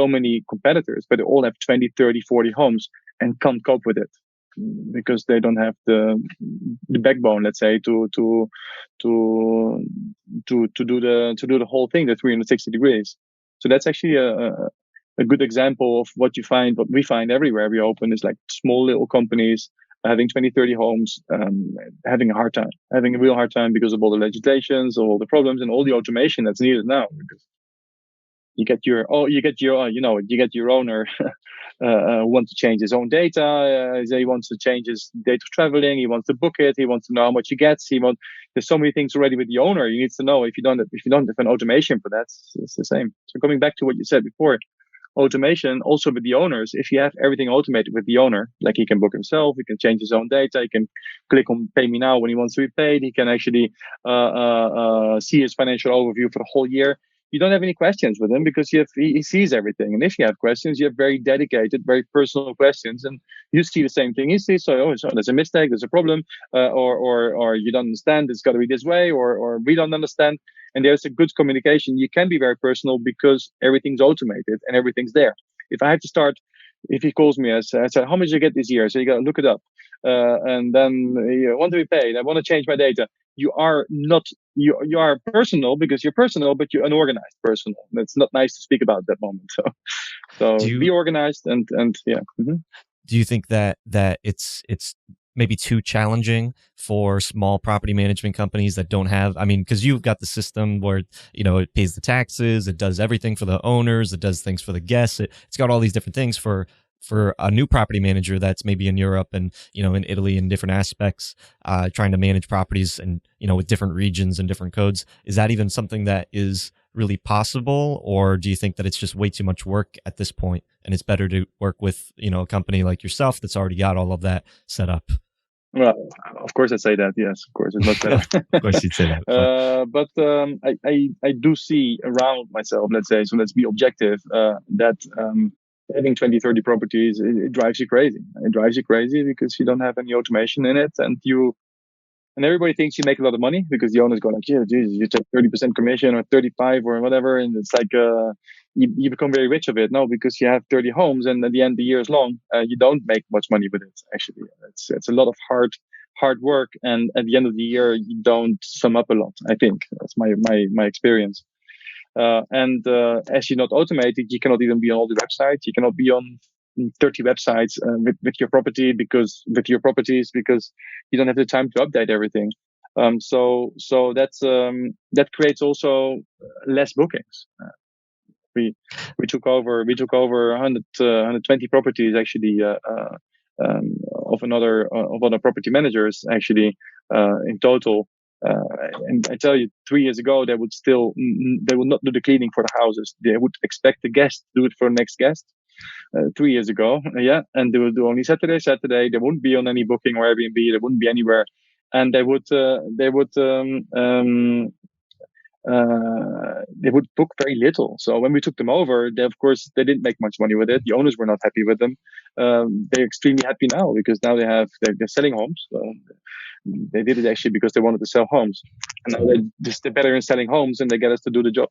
many competitors, but they all have 20, 30, 40 homes and can't cope with it because they don't have the backbone, let's say, to do the whole thing, the 360 degrees. So that's actually a good example of what we find everywhere we open is like small little companies having 20, 30 homes, having a real hard time because of all the legislations, all the problems, and all the automation that's needed now. Because you get your owner want to change his own data. He wants to change his date of traveling. He wants to book it. He wants to know how much he gets. There's so many things already with the owner. You need to know if you don't have an automation for that, it's the same. So coming back to what you said before, automation also with the owners. If you have everything automated with the owner, like he can book himself, he can change his own data, he can click on pay me now when he wants to be paid. He can actually see his financial overview for the whole year. You don't have any questions with him because he sees everything. And if you have questions, you have very dedicated, very personal questions, and you see the same thing he sees. So there's a mistake, there's a problem, or you don't understand. It's got to be this way, or we don't understand. And there's a good communication. You can be very personal because everything's automated and everything's there. If he calls me, I said, how much did you get this year? So you got to look it up. And then you want to be paid. I want to change my data. You are personal because you're personal, but you're unorganized personal. It's not nice to speak about at that moment. So be organized and yeah. Mm-hmm. Do you think that it's maybe too challenging for small property management companies that don't have, because you've got the system where, it pays the taxes, it does everything for the owners, it does things for the guests. It's got all these different things for a new property manager that's maybe in Europe and, in Italy in different aspects, trying to manage properties and, with different regions and different codes. Is that even something that is really possible? Or do you think that it's just way too much work at this point and it's better to work with, a company like yourself that's already got all of that set up? Well, of course I'd say that. Yes, of course it's much better. Of course you'd say that. But I do see around myself, let's say, so let's be objective, that having 20, 30 properties, it drives you crazy. It drives you crazy because you don't have any automation in it, and everybody thinks you make a lot of money because the owners go like, yeah, Jesus, you take 30% commission or 35 or whatever, and it's like you become very rich of it. No, because you have 30 homes, and at the end the year is long. You don't make much money with it. Actually, it's a lot of hard work, and at the end of the year you don't sum up a lot. I think that's my experience. And as you're not automated, you cannot even be on all the websites. You cannot be on 30 websites with your properties because you don't have the time to update everything. So that creates also less bookings. We took over 120 properties actually of other property managers actually in total. And I tell you, 3 years ago, they would not do the cleaning for the houses. They would expect the guest to do it for the next guest. 3 years ago, yeah, and they would do only Saturday. They wouldn't be on any booking or Airbnb. They wouldn't be anywhere, and they would book very little. So when we took them over, they didn't make much money with it. The owners were not happy with them. They're extremely happy now because now they're selling homes. They did it actually because they wanted to sell homes, and now they're better in selling homes, and they get us to do the job.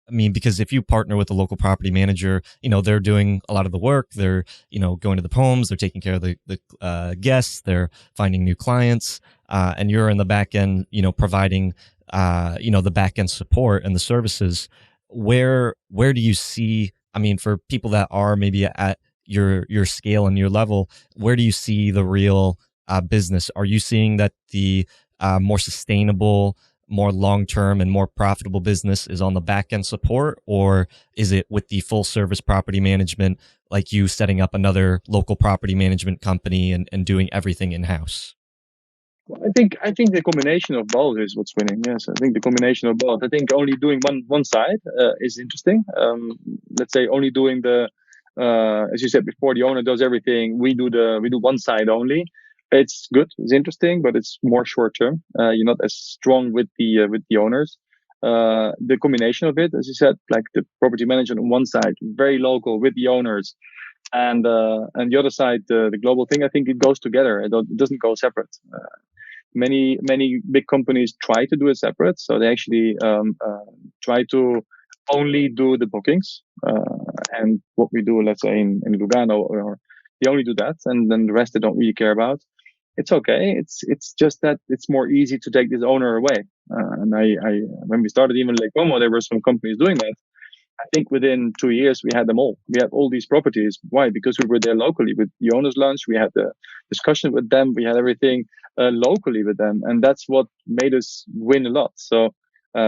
Because if you partner with a local property manager, they're doing a lot of the work. They're, going to the homes, they're taking care of the guests, they're finding new clients, and you're in the back end, providing, the back end support and the services. Where do you see, for people that are maybe at your scale and your level, where do you see the real business? Are you seeing that the more sustainable, more long-term and more profitable business is on the back-end support, or is it with the full service property management, like you setting up another local property management company and doing everything in-house? Well, I think the combination of both is what's winning. Yes, I think the combination of both. I think only doing one side is interesting. Let's say only doing as you said before, the owner does everything. We do one side only. It's good, it's interesting, but it's more short term. You're not as strong with the owners. The combination of it, as you said, like the property management on one side, very local with the owners, And the other side, the global thing, I think it goes together. It doesn't go separate. Many big companies try to do it separate, so they actually try to only do the bookings, and what we do, let's say in Lugano, or they only do that, and then the rest they don't really care about. It's okay. It's just that it's more easy to take this owner away. And I when we started even like Como, there were some companies doing that. I think within 2 years we had them all. We had all these properties. Why? Because we were there locally with the owners' lunch. We had the discussion with them. We had everything locally with them, and that's what made us win a lot. So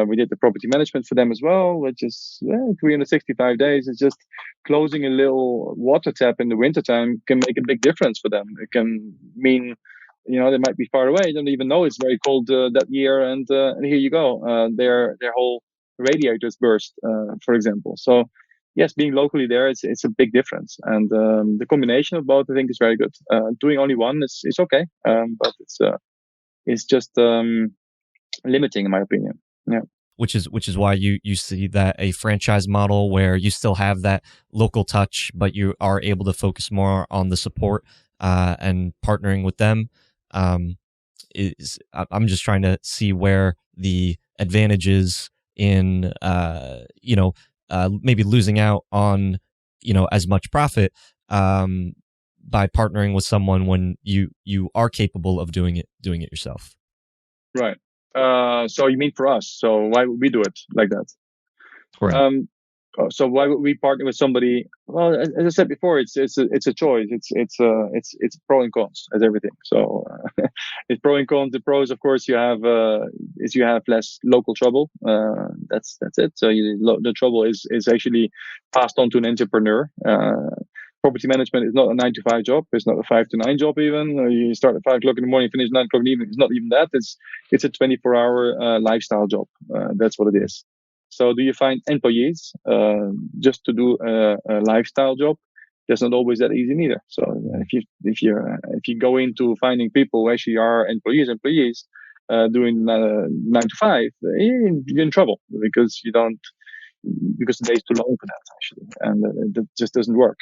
we did the property management for them as well, which is 365 days. It's just closing a little water tap in the wintertime can make a big difference for them. It can mean, they might be far away. They don't even know it's very cold that year, and here you go. Their whole radiators burst, for example. So yes, being locally there, it's a big difference, and the combination of both, I think, is very good. Doing only one is okay, but it's just limiting, in my opinion. Yeah. Which is why you see that a franchise model where you still have that local touch, but you are able to focus more on the support and partnering with them. I'm just trying to see where the advantages in maybe losing out on as much profit by partnering with someone when you are capable of doing it yourself. Right. So you mean for us? So why would we do it like that? Right. So why would we partner with somebody? Well, as I said before, it's a choice. It's pro and cons as everything. So it's pro and cons. The pros, of course, you have is you have less local trouble. That's it. So the trouble is actually passed on to an entrepreneur. Property management is not a 9 to 5 job. It's not a 5 to 9 job even. You start at 5 o'clock in the morning, finish 9 o'clock in the evening. It's not even that. It's a 24-hour lifestyle job. That's what it is. So do you find employees just to do a lifestyle job? That's not always that easy neither. So if you go into finding people who actually are employees doing 9 to 5, you're in trouble because the day is too long for that actually, and that just doesn't work.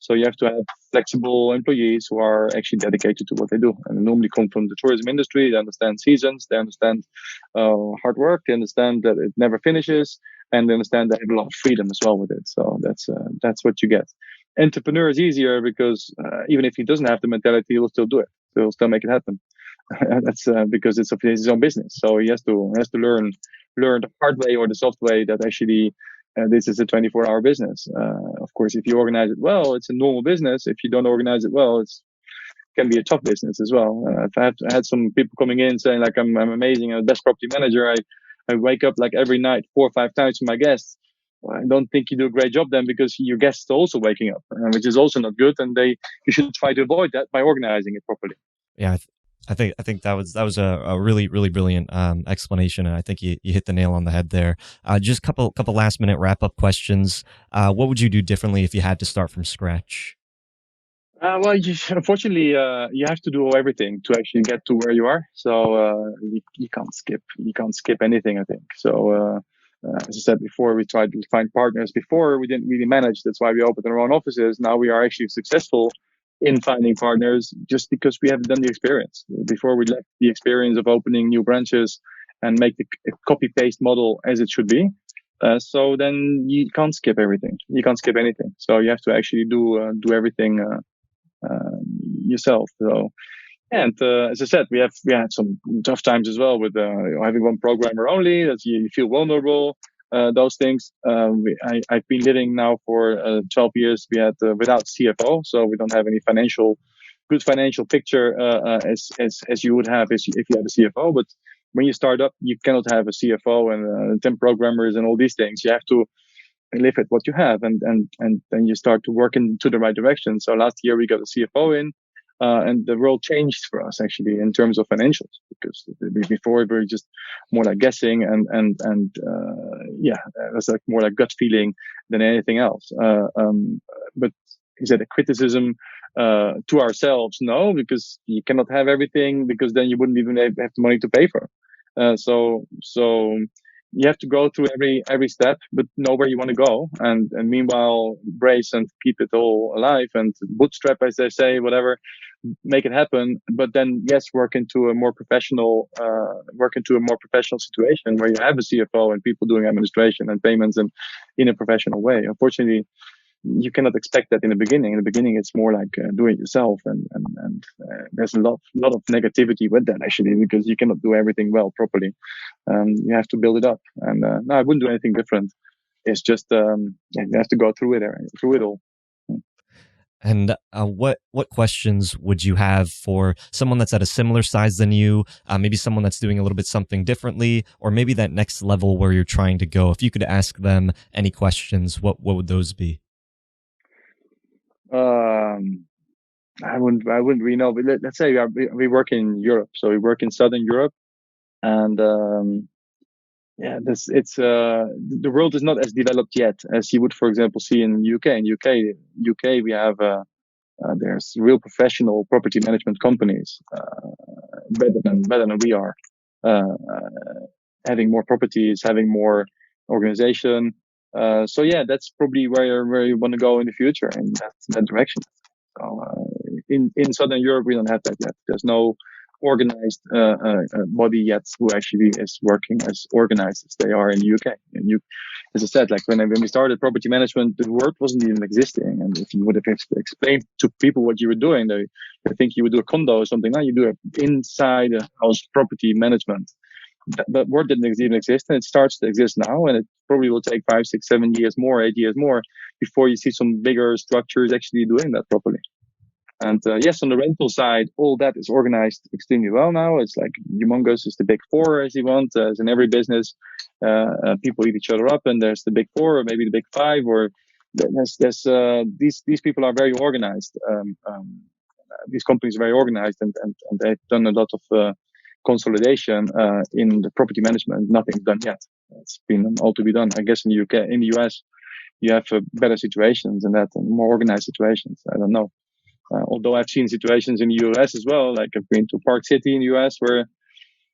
So you have to have flexible employees who are actually dedicated to what they do, and they normally come from the tourism industry. They understand seasons, they understand hard work, they understand that it never finishes, and they understand they have a lot of freedom as well with it. So that's what you get. Entrepreneur is easier because even if he doesn't have the mentality, he will still do it. He'll still make it happen. That's because it's his own business. So he has to learn the hard way or the soft way that actually this is a 24-hour business. Of course, if you organize it well, it's a normal business. If you don't organize it well, it can be a tough business as well. I had some people coming in saying like, I'm amazing, I'm the best property manager. I wake up like every night 4 or 5 times for my guests. Well, I don't think you do a great job then, because your guests are also waking up, which is also not good. And you should try to avoid that by organizing it properly. Yeah, I think that was a really, really brilliant explanation, and I think you hit the nail on the head there. Just couple last minute wrap up questions. What would you do differently if you had to start from scratch? Well, unfortunately, you have to do everything to actually get to where you are. So you can't skip anything, I think. So as I said before, we tried to find partners before. We didn't really manage. That's why we opened our own offices. Now we are actually successful in finding partners just because we have done the experience. Before we left the experience of opening new branches and make the copy-paste model as it should be. So then you can't skip everything. You can't skip anything. So you have to actually do everything yourself. So, and as I said, we had some tough times as well with having one programmer only. That you feel vulnerable. Those things. I've been living now for 12 years. We had without CFO, so we don't have any good financial picture as you would have if you had a CFO. But when you start up, you cannot have a CFO and 10 programmers and all these things. You have to live at what you have, and then you start to work into the right direction. So last year we got a CFO in. And the world changed for us actually in terms of financials, because before we were just more like guessing and it was like more like gut feeling than anything else. But is that a criticism to ourselves? No, because you cannot have everything, because then you wouldn't even have the money to pay for. So you have to go through every step, but know where you want to go, and meanwhile brace and keep it all alive and bootstrap, as they say, whatever, make it happen. But then, yes, work into a more professional situation where you have a CFO and people doing administration and payments and in a professional way. Unfortunately, you cannot expect that in the beginning. In the beginning, it's more like do it yourself, and there's a lot of negativity with that actually, because you cannot do everything well properly. You have to build it up, and no, I wouldn't do anything different. It's just you have to go through it all. And what questions would you have for someone that's at a similar size than you, maybe someone that's doing a little bit something differently, or maybe that next level where you're trying to go? If you could ask them any questions, what would those be? I wouldn't really know. But let's say we work in Europe, so we work in Southern Europe, and the world is not as developed yet as you would, for example, see in UK. In UK, we have there's real professional property management companies, better than we are, having more properties, having more organization. So yeah, that's probably where you want to go in the future, in that direction. So in Southern Europe, we don't have that yet. There's no organized body yet who actually is working as organized as they are in the UK. And as I said, like when we started property management, the word wasn't even existing. And if you would have explained to people what you were doing, they think you would do a condo or something. Now you do it inside a house property management. That word didn't even exist, and it starts to exist now. And it probably will take 5, 6, 7 years more, 8 years more before you see some bigger structures actually doing that properly. And yes, on the rental side, all that is organized extremely well now. It's like humongous. It's the big four, as you want. As in every business, people eat each other up, and there's the big four, or maybe the big five, or these people are very organized. These companies are very organized, and they've done a lot of consolidation in the property management. Nothing's done yet. It's been all to be done. I guess in the UK, in the US, you have better situations and more organized situations. I don't know. Although I've seen situations in the US as well, like I've been to Park City in the US where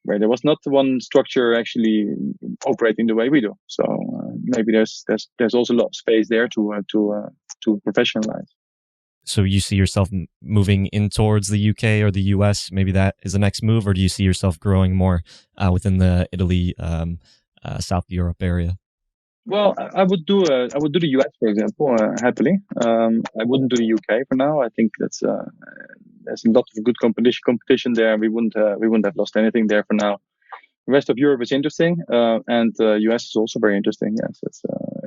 there was not one structure actually operating the way we do. So maybe there's also a lot of space there to professionalize. So you see yourself moving in towards the UK or the US? Maybe that is the next move, or do you see yourself growing more within the Italy, South Europe area? Well, I would do the US, for example, happily. I wouldn't do the UK for now. I think there's a lot of good competition there. We wouldn't have lost anything there for now. The rest of Europe is interesting, and US is also very interesting. Yes,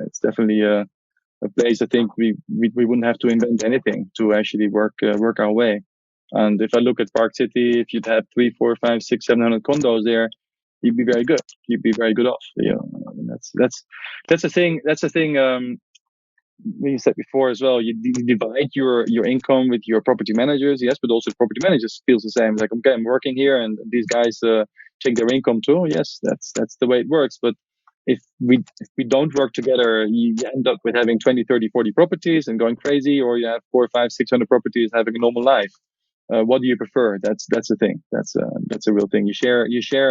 it's definitely a place. I think we wouldn't have to invent anything to actually work our way. And if I look at Park City, if you'd have 3, 4, 5, 6, 700 condos there, you'd be very good. You'd be very good off. You know, I mean, that's the thing. That's the thing. You said before as well. You divide your income with your property managers, yes, but also property managers feels the same. Like, okay, I'm working here, and these guys take their income too. Yes, that's the way it works. But if we don't work together, you end up with having 20, 30, 40 properties and going crazy, or you have 4, 5, 600 properties having a normal life. What do you prefer? That's the thing. That's a real thing. You share,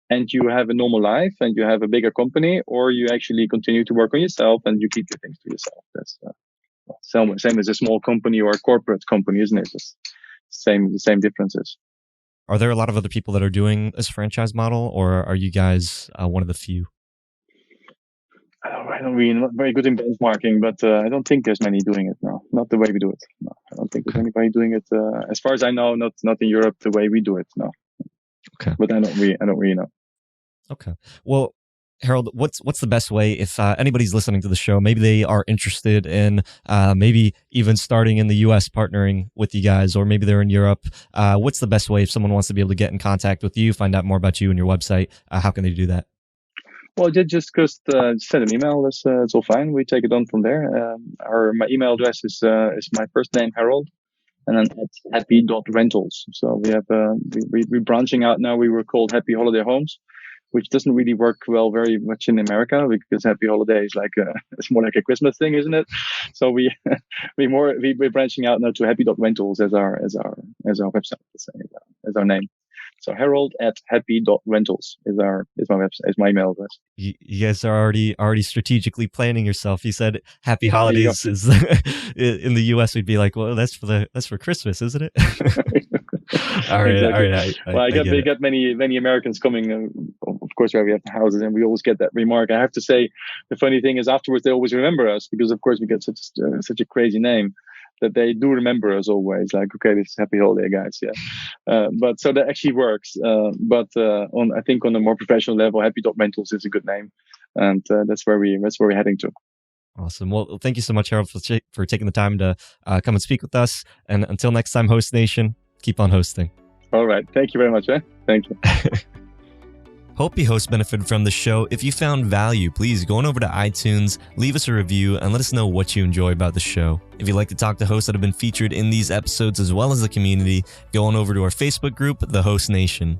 and you have a normal life, and you have a bigger company, or you actually continue to work on yourself and you keep your things to yourself. That's same as a small company or a corporate company, isn't it? Just the same differences. Are there a lot of other people that are doing this franchise model, or are you guys one of the few? I don't really not very good in benchmarking, but I don't think there's many doing it now. Not the way we do it. No, I don't think there's anybody doing it. As far as I know, not in Europe the way we do it. No. Okay. But I don't really know. Okay. Well, Harold, what's the best way if anybody's listening to the show, maybe they are interested in maybe even starting in the US, partnering with you guys, or maybe they're in Europe. What's the best way if someone wants to be able to get in contact with you, find out more about you and your website? How can they do that? Well, just send an email. It's all fine. We take it on from there. My email address is my first name, Harold, and then at happy.rentals. So we have we're branching out now. We were called Happy Holiday Homes, which doesn't really work well very much in America, because Happy Holiday is like it's more like a Christmas thing, isn't it? So we're branching out now to Happy.Rentals as our website, as our name. So Harold@happy.rentals is my email address. You guys are already strategically planning yourself. You said Happy There you go. Holidays is in the US. We'd be like, well, that's for Christmas, isn't it? All right, Exactly. all right. We get many Americans coming, of course, where we have houses, and we always get that remark. I have to say, the funny thing is afterwards they always remember us because, of course, we get such a crazy name that they do remember us always. Like, okay, this is Happy Holiday, guys. Yeah, but so that actually works. I think on a more professional level, Happy.Rentals is a good name, and that's where we're heading to. Awesome. Well, thank you so much, Harold, for taking the time to come and speak with us. And until next time, Host Nation, keep on hosting. All right. Thank you very much. Thank you. Hope you host benefited from the show. If you found value, please go on over to iTunes, leave us a review, and let us know what you enjoy about the show. If you'd like to talk to hosts that have been featured in these episodes as well as the community, go on over to our Facebook group, The Host Nation.